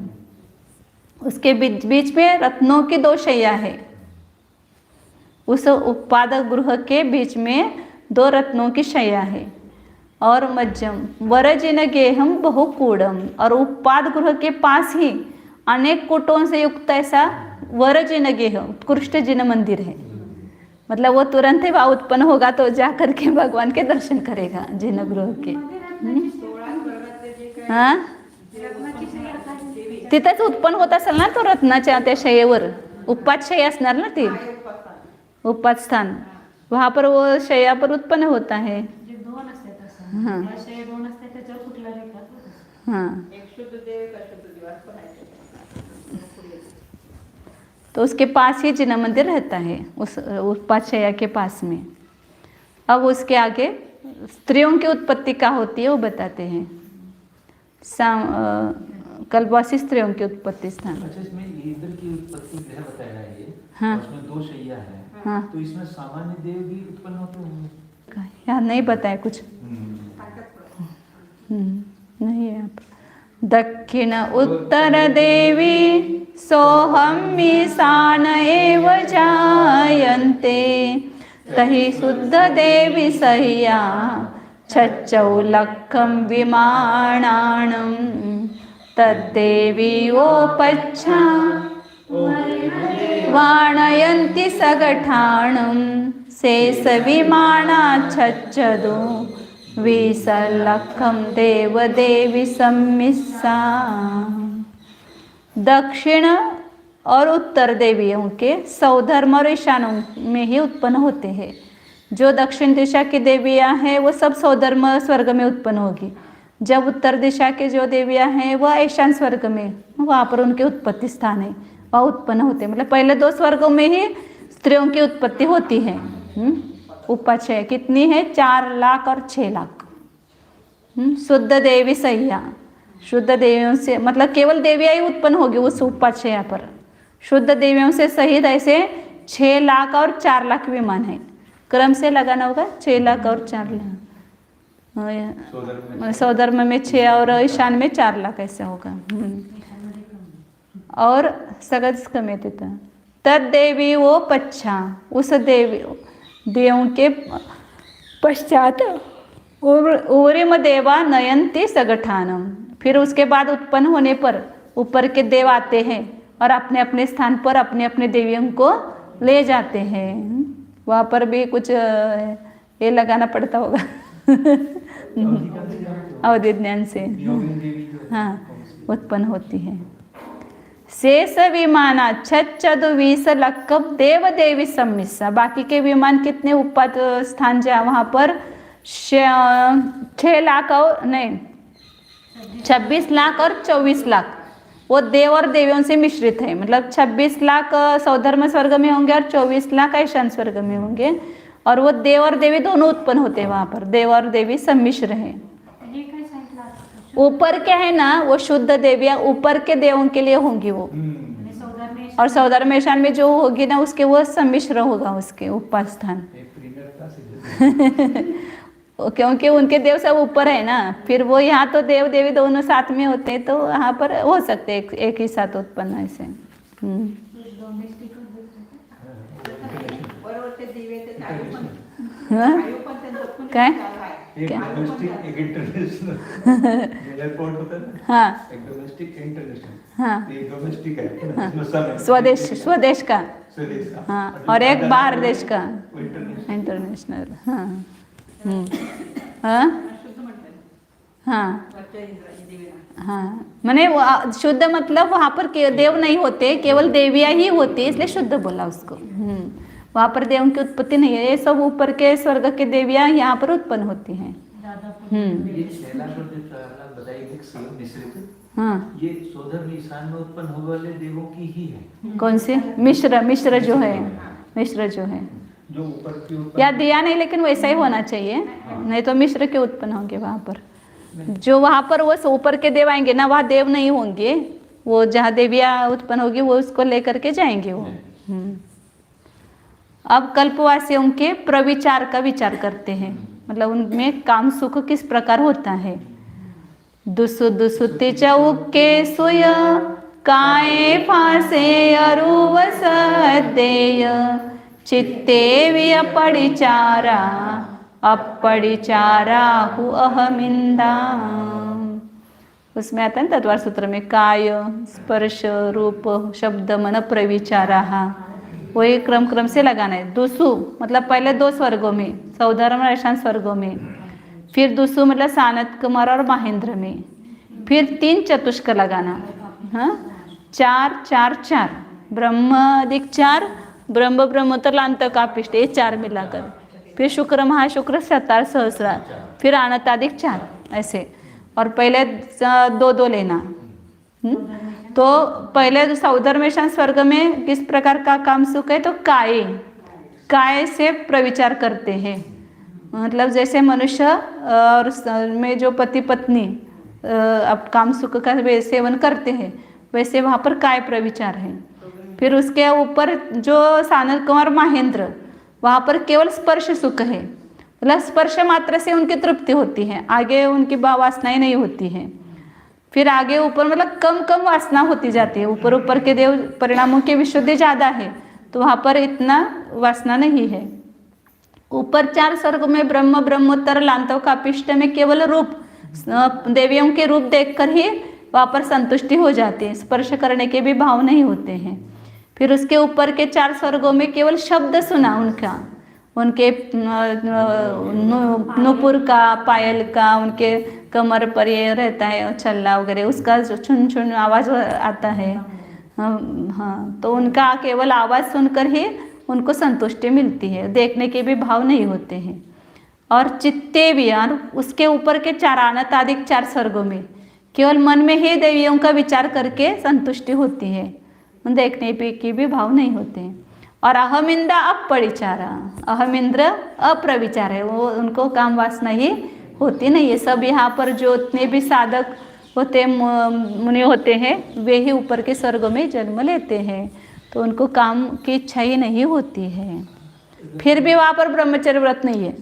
उसके बीच में रत्नों की 2 शैया है। उस उत्पादक गृह के बीच में 2 रत्नों की शैया है। और मज्जम वरजिन गेहम बहुकूडम, और उत्पाद गृह के पास ही अनेक कूटों से युक्त ऐसा वरजिन गेह उत्कृष्ट जिन मंदिर है। मतलब वो तुरंत ही वहाँ उत्पन्न होगा तो जा करके भगवान के दर्शन करेगा जिन गृह के। हाँ, तिथेच उत्पन्न होत असेल ना तो रत्नाच्या त्या शयेवर उपात शय असणार ना ती, उपात स्थान, वहाँ पर वो शया पर उत्पन्न होता है। हाँ हाँ, तो उसके पास ही जिना मंदिर रहता है, उस पातशैया के पास में। अब उसके आगे स्त्रियों की उत्पत्ति क्या होती है वो बताते हैं। कल्पवासी स्त्रियों की उत्पत्ति स्थान। अच्छा, इसमें इंद्र की उत्पत्ति गृह बताया है ये। हाँ। उसमें 2 शैया है। हाँ। तो इसमें सामान्य देव भी उत्पन्न होते होंगे? यहाँ नहीं बताया कुछ। नहीं है यहाँ पर। दक्षिण उत्तर देवी सोहम ईशान एव जायन्ते, तहि शुद्ध देवी सह्या छच्चौ लक्षं विमानानं, तद्देवी ओपच्छा वाणयन्ति सगठाणं, शेष विमाना छच्चदो 20 लक्षं देवदेवी सम्मिश्रा। दक्षिण और उत्तर देवियों के सौधर्म और ईशानों में ही उत्पन्न होते हैं। जो दक्षिण दिशा की देवियां हैं वो सब सौधर्म स्वर्ग में उत्पन्न होगी। जब उत्तर दिशा के जो देवियां हैं वह ईशान स्वर्ग में, वहाँ पर उनके उत्पत्ति स्थान है, वह उत्पन्न होते हैं। मतलब पहले 2 स्वर्गों में ही स्त्रियों की उत्पत्ति होती है। उपाचय कितनी है, 4 लाख और 6 लाख। शुद्ध देवी सह्या, शुद्ध देवियों से मतलब केवल देवियां ही उत्पन्न होगी उस उपाचया पर। शुद्ध देवियों से सहित ऐसे 6 लाख और 4 लाख विमान है। क्रम से लगाना होगा, 6 लाख और 4 लाख। सौधर्म में 6 और ईशान में 4 लाख ऐसा होगा। और सगत कमे तद देवी वो पच्छा, उस देवों के पश्चात ऊरिम देवा नयंती सगठानम, फिर उसके बाद उत्पन्न होने पर ऊपर के देव आते हैं और अपने अपने स्थान पर अपने अपने देवियों को ले जाते हैं। वहाँ पर भी कुछ ये लगाना पड़ता होगा अवधि ज्ञान से। हाँ, उत्पन्न होती है। शेष विमाना छच्चदु 20 लक्कम देव देवी सम्मिश्रा, बाकी के विमान कितने उपद स्थान जहाँ वहाँ पर 6 लाख और नहीं 26 लाख और 24 लाख वो देव और देवियों से मिश्रित है। मतलब 26 लाख सौधर्म स्वर्ग में होंगे और 24 लाख ईशान स्वर्ग में होंगे, और वो देव और देवी दोनों उत्पन्न होते हैं वहाँ पर, देव और देवी सम्मिश्र है। ऊपर क्या है ना, वो शुद्ध देवियाँ ऊपर के देवों के लिए होंगी वो, और सौधर्म ईशान में जो होगी ना उसके वो सम्मिश्र होगा उसके उपास्थान क्योंकि उनके देव सब ऊपर है ना, फिर वो यहाँ तो देव देवी दोनों साथ में होते हैं, तो यहाँ पर हो सकते हैं एक ही साथ उत्पन्न ऐसे। बरोबर ते दिवे ते काय एक क्या? डोमेस्टिक एक इंटरनेशनल एयरपोर्ट होता है ना, हाँ एक डोमेस्टिक इंटरनेशनल, हाँ ये डोमेस्टिक है इसमें सब है। स्वदेश स्वदेश का स्वदेश का। हाँ और एक बाहर देश का वो इंटरनेशनल। इंटरनेशनल हाँ हाँ शुद्ध म्हणतात हाँ वरच्या इंद्राजी देवीला हाँ मैंने शुद्ध मतलब वहाँ पर देव नहीं होते, केवल देवियाँ ही होती है, इसलिए शुद्ध बोला उसको। वहाँ पर देवों की उत्पत्ति नहीं है, ये सब ऊपर के स्वर्ग के देवियाँ यहाँ पर उत्पन्न होती हैं। ये कैलाश और जो 4 लाख बताई गई सीएम मिश्रित, हाँ ये सोधर निशान में उत्पन्न होने वाले देवों की ही है। कौन से? मिश्र मिश्र जो है, मिश्र जो है जो ऊपर की ऊपर या दिया नहीं, लेकिन वैसा ही होना चाहिए, नहीं तो मिश्र के उत्पन्न होंगे वहाँ पर। जो वहाँ पर वो ऊपर के देव आएंगे ना, वहाँ देव नहीं होंगे, वो जहाँ देवियाँ उत्पन्न होगी वो उसको लेकर के जाएंगे वो। अब कल्पवासियों के प्रविचार का विचार करते हैं, मतलब उनमें काम सुख किस प्रकार होता है। दुसु दुसुति चौके सुय काये फासे अरुवस देय चित्ते विय पडिचारा अपडिचारा हु अहमिंदा। उसमें आता है ना तत्वार सूत्र में काय स्पर्श रूप शब्द मन प्रविचारा, वही क्रम से लगाना है। दुसु मतलब पहले 2 स्वर्गों में, सौधर्म ईशान स्वर्गों में, फिर दुसु मतलब सानत कुमार और महेंद्र में, फिर 3 चतुष्क लगाना। हाँ 4 4 4 ब्रह्म अधिक 4 ब्रह्म ब्रह्मोत्तर लांत कापिष्ट, ये 4 मिलाकर, फिर शुक्र महाशुक्र 17 सहस्रार, फिर अनताधिक 4 ऐसे, और पहले 2 लेना। तो पहले सौधर्मेशान स्वर्ग में किस प्रकार का काम सुख है, तो काय से प्रविचार करते हैं, मतलब जैसे मनुष्य और में जो पति पत्नी अब काम सुख का सेवन करते हैं, वैसे वहाँ पर काय प्रविचार है। फिर उसके ऊपर जो सानल कुमार महेंद्र, वहाँ पर केवल स्पर्श सुख है, मतलब स्पर्श मात्र से उनकी तृप्ति होती है, आगे उनकी वासनाएं नहीं होती हैं। फिर आगे ऊपर मतलब कम वासना होती जाती है, ऊपर के देव परिणामों की विशुद्धि ज़्यादा है, तो वहाँ पर इतना वासना नहीं है। ऊपर 4 स्वर्ग में ब्रह्म ब्रह्मोत्तर लांतव कापिष्ट में केवल रूप देवियों के रूप देखकर ही वहाँ पर संतुष्टि हो जाती है, स्पर्श करने के भी भाव नहीं होते हैं। फिर उसके ऊपर के 4 स्वर्गों में केवल शब्द सुना उनके नुपुर का, पायल का, उनके कमर पर ये रहता है छल्ला वगैरह, उसका जो छुन आवाज़ आता है। हाँ तो उनका केवल आवाज़ सुनकर ही उनको संतुष्टि मिलती है, देखने के भी भाव नहीं होते हैं। और चित्ते भी, और उसके ऊपर के 4 अनताधिक 4 स्वर्गों में केवल मन में ही देवियों का विचार करके संतुष्टि होती है, देखने पे की भी भाव नहीं होते हैं। और अहमिंदा अपरिचारा, अहमिंद्र अप्रविचार है, वो उनको काम वासना ही होती नहीं है। सब यहाँ पर जो उतने भी साधक होते मुनि होते हैं, वे ही ऊपर के स्वर्गों में जन्म लेते हैं, तो उनको काम की इच्छा ही नहीं होती है। फिर भी वहाँ पर ब्रह्मचर्य व्रत नहीं है,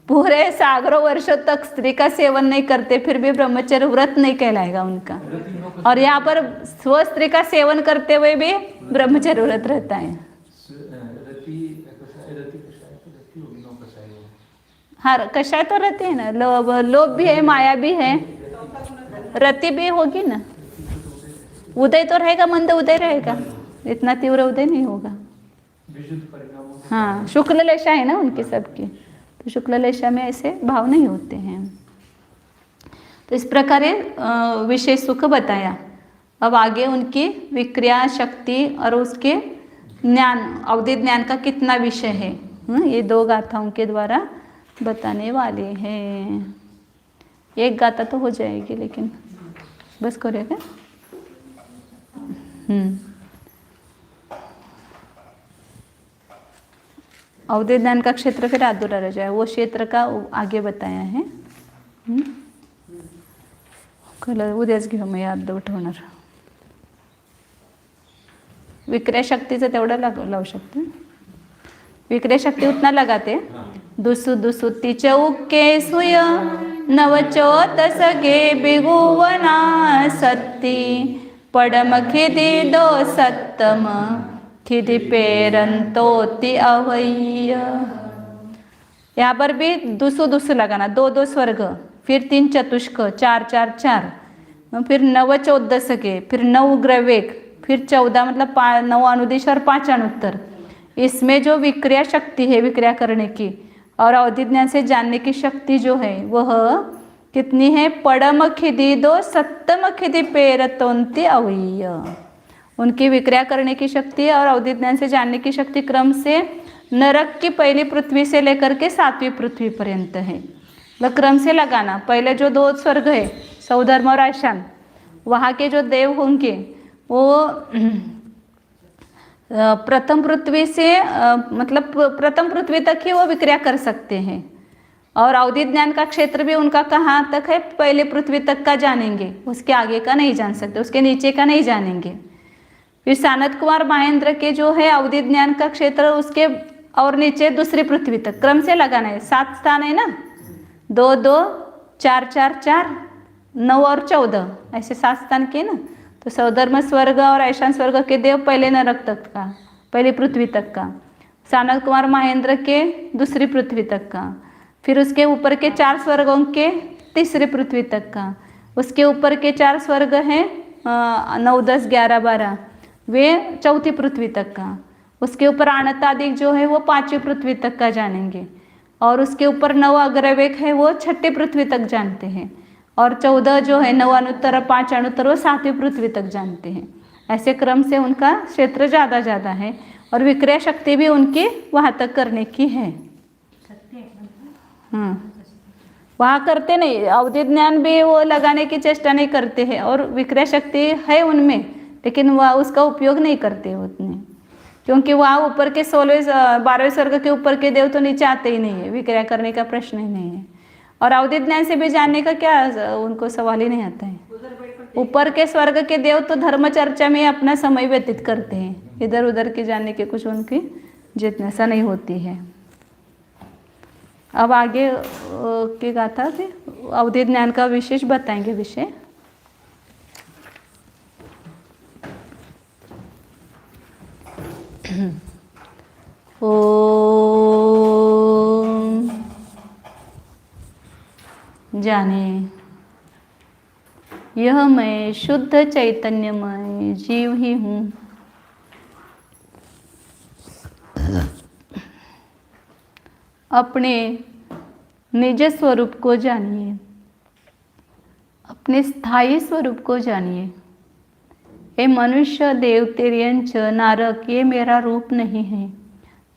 पूरे सागरों वर्षों तक स्त्री का सेवन नहीं करते, फिर भी ब्रह्मचर्य व्रत नहीं कहलाएगा उनका। और यहाँ पर स्व स्त्री का सेवन करते हुए भी ब्रह्मचर्य व्रत रहता है। हाँ कषाय तो रहते हैं ना, लोभ भी है, माया भी है, रति भी होगी ना, उदय तो रहेगा, मंद उदय रहेगा, इतना तीव्र उदय नहीं होगा। हाँ शुक्ल लेशा है ना उनकी सबकी, तो शुक्ल लेशा में ऐसे भाव नहीं होते हैं। तो इस प्रकार विशेष सुख बताया। अब आगे उनकी विक्रिया शक्ति और उसके ज्ञान, अवधि ज्ञान का कितना विषय है, ये 2 गाथाओं के द्वारा बताने वाले हैं। एक गाथा तो हो जाएगी, लेकिन बस करेगा। अवधि ज्ञान का क्षेत्र फिर अधूरा रह जाए, वो क्षेत्र का आगे बताया है। कल उद्याच घेऊ मग अर्धवट होणार। विक्रय शक्तीचं तेवढं लावू शकते, विक्रय शक्ती उतना लगाते। दुसु दुसुती चौके सुय नवचोत सगे बिगुवना सत्ती पडम खिदी 2 सत्तम खिदी पेरंतोती अवय्य। यहाँ पर भी दुसु दुसु लगाना, 2 2 स्वर्ग, फिर 3 चतुष्क, 4 4 4, फिर 9 14 फिर 9 उग्रवेग, फिर 14 मतलब 9 अनुदिश और 5 अनुत्तर। इसमें जो विक्रिया शक्ति है विक्रिया करने की और अवधि ज्ञान से जानने की शक्ति जो है वह कितनी है? पड़म खिदी दो सप्तम खिदी पेरतोंती अवय्य। उनकी विक्रिया करने की शक्ति और अवधि ज्ञान से जानने की शक्ति क्रम से नरक की पहली पृथ्वी से लेकर के 7वीं पृथ्वी पर्यंत है। वह क्रम से लगाना। पहले जो 2 स्वर्ग है सौधर्म और आशान, वहाँ के जो देव होंगे वो प्रथम पृथ्वी से मतलब प्रथम पृथ्वी तक ही वो विक्रिया कर सकते हैं। और अवधि ज्ञान का क्षेत्र भी उनका कहाँ तक है? पहले पृथ्वी तक का जानेंगे, उसके आगे का नहीं जान सकते, उसके नीचे का नहीं जानेंगे। फिर सानत कुमार महेंद्र के जो है अवधि ज्ञान का क्षेत्र उसके और नीचे दूसरी पृथ्वी तक क्रम से लगाना है। 7 स्थान है ना, 2 2 4 4 4 9 और 14 ऐसे 7 स्थान के ना। तो सौधर्म स्वर्ग और ऐशान स्वर्ग के देव पहले नरक तक का, पहली पृथ्वी तक का, सानत कुमार महेंद्र के दूसरी पृथ्वी तक का, फिर उसके ऊपर के 4 स्वर्गों के तीसरी पृथ्वी तक का, उसके ऊपर के 4 स्वर्ग हैं 9 10 11 12 वे 4थी पृथ्वी तक का, उसके ऊपर आणतादिक जो है वो 5वीं पृथ्वी तक का जानेंगे, और उसके ऊपर 9 अग्रवेक है वो 6ठी पृथ्वी तक जानते हैं, और 14 जो है 9 अनुत्तर 5 अनुत्तर वो 7वीं पृथ्वी तक जानते हैं। ऐसे क्रम से उनका क्षेत्र ज़्यादा है और विक्रिया शक्ति भी उनकी वहाँ तक करने की है। वहाँ करते नहीं, अवधि ज्ञान भी वो लगाने की चेष्टा नहीं करते हैं और विक्रिया शक्ति है उनमें, लेकिन वह उसका उपयोग नहीं करते उतने, क्योंकि वहाँ ऊपर के 16वें 12वें स्वर्ग के ऊपर के देव तो नीचे आते ही नहीं है, विक्रिया करने का प्रश्न ही नहीं है। और अवधि ज्ञान से भी जानने का क्या उनको सवाल ही नहीं आता है। ऊपर के स्वर्ग के देव तो धर्म चर्चा में अपना समय व्यतीत करते हैं, इधर उधर के जानने के कुछ उनकी जिज्ञासा नहीं होती है। अब आगे की गाथा थी अवधि ज्ञान का विशेष बताएंगे विषय। ओम जाने यह मैं शुद्ध चैतन्यमय जीव ही हूँ। अपने निज स्वरूप को जानिए, अपने स्थायी स्वरूप को जानिए। ये मनुष्य देव तिर्यंच नारक ये मेरा रूप नहीं है,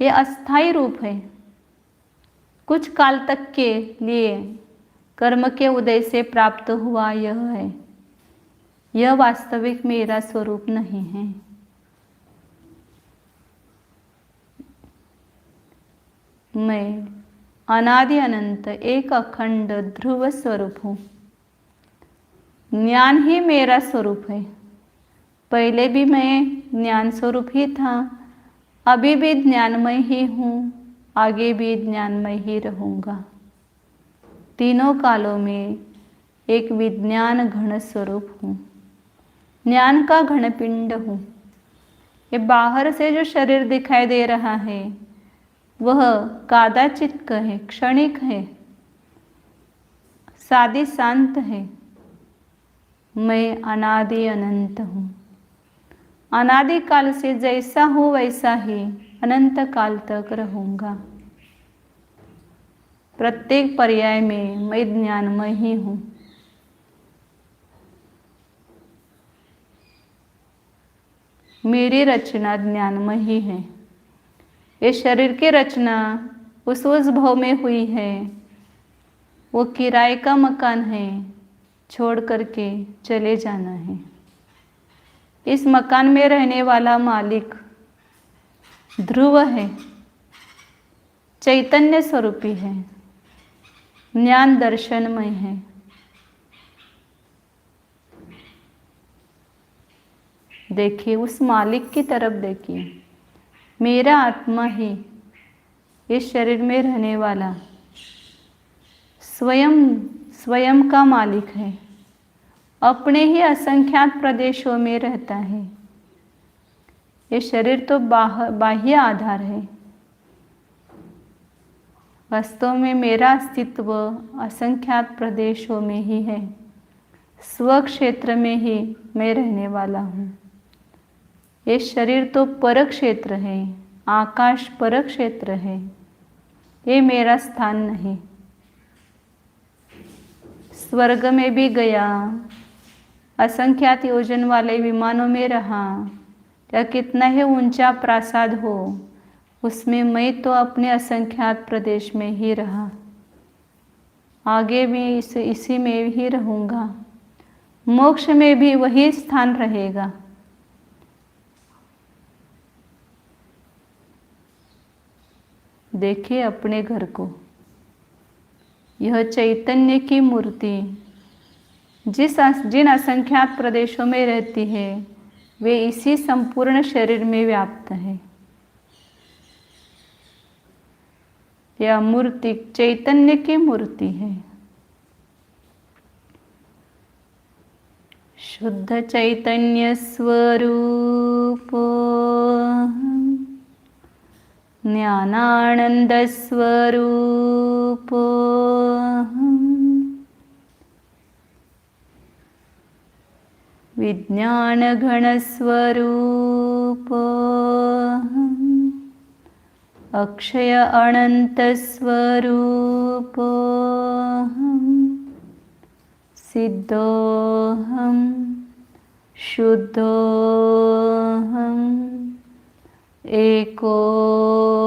ये अस्थाई रूप है। कुछ काल तक के लिए कर्म के उदय से प्राप्त हुआ यह है, यह वास्तविक मेरा स्वरूप नहीं है। मैं अनादि अनंत एक अखंड ध्रुव स्वरूप हूँ। ज्ञान ही मेरा स्वरूप है। पहले भी मैं ज्ञान स्वरूप ही था, अभी भी ज्ञानमय ही हूँ, आगे भी ज्ञानमय ही रहूँगा। तीनों कालों में एक विज्ञान घन स्वरूप हूँ, ज्ञान का घन पिंड हूँ। ये बाहर से जो शरीर दिखाई दे रहा है वह कादाचित है, क्षणिक है, सादी शांत है। मैं अनादि अनंत हूँ, अनादि काल से जैसा हूँ वैसा ही अनंत काल तक रहूँगा। प्रत्येक पर्याय में मैं ज्ञानमय ही हूँ। मेरी रचना ज्ञानमय ही है। ये शरीर की रचना उस भव में हुई है, वो किराए का मकान है, छोड़ करके चले जाना है। इस मकान में रहने वाला मालिक ध्रुव है, चैतन्य स्वरूपी है, ज्ञान दर्शनमय है। देखिए उस मालिक की तरफ देखिए। मेरा आत्मा ही इस शरीर में रहने वाला स्वयं का मालिक है, अपने ही असंख्यात प्रदेशों में रहता है। ये शरीर तो बाह्य आधार है, वास्तव में मेरा अस्तित्व असंख्यात प्रदेशों में ही है। स्व क्षेत्र में ही मैं रहने वाला हूँ। ये शरीर तो पर क्षेत्र है, आकाश पर क्षेत्र है, ये मेरा स्थान नहीं। स्वर्ग में भी गया, असंख्यात योजन वाले विमानों में रहा, या कितना ही ऊंचा प्रासाद हो, उसमें मैं तो अपने असंख्यात प्रदेश में ही रहा। आगे भी इसी में ही रहूँगा। मोक्ष में भी वही स्थान रहेगा। देखिए अपने घर को, यह चैतन्य की मूर्ति जिन असंख्यात प्रदेशों में रहती है, वे इसी संपूर्ण शरीर में व्याप्त है। यह मूर्ति चैतन्य की मूर्ति है। शुद्ध चैतन्य स्वरूप ज्ञानानंद स्वरूप विज्ञान घन स्वरूप अक्षय अनंत स्वरूप सिद्धोहम शुद्धोहम एकोहम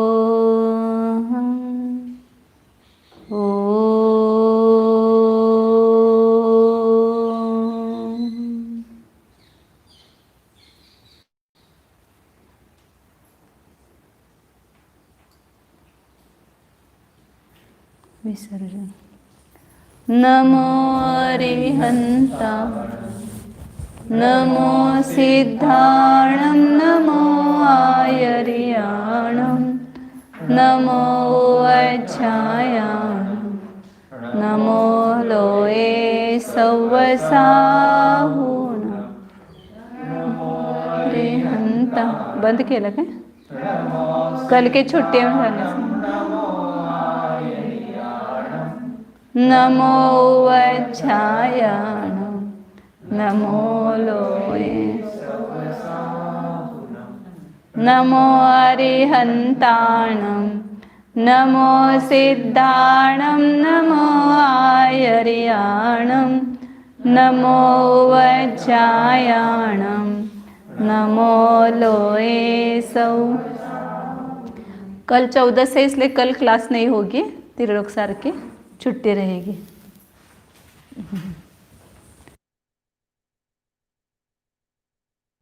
विसर्जन। नमो अरिहंता, नमो सिद्धाणं, नमो आयर्याणं, नमो वज्रायाणं, नमो लोये सव्वसाहुना। अरिहंता बंद केलं काय? कल के छुट्टी झाले। नमो वज्रायाणं, नमो लोये, नमो अरिहंताणं, नमो सिद्धाणं, नमो आयर्याणं, नमो वज्रायाणं, नमो लोये सौ। कल 14 से, इसलिए कल क्लास नहीं होगी, त्रिलोक सर की छुट्टी रहेगी।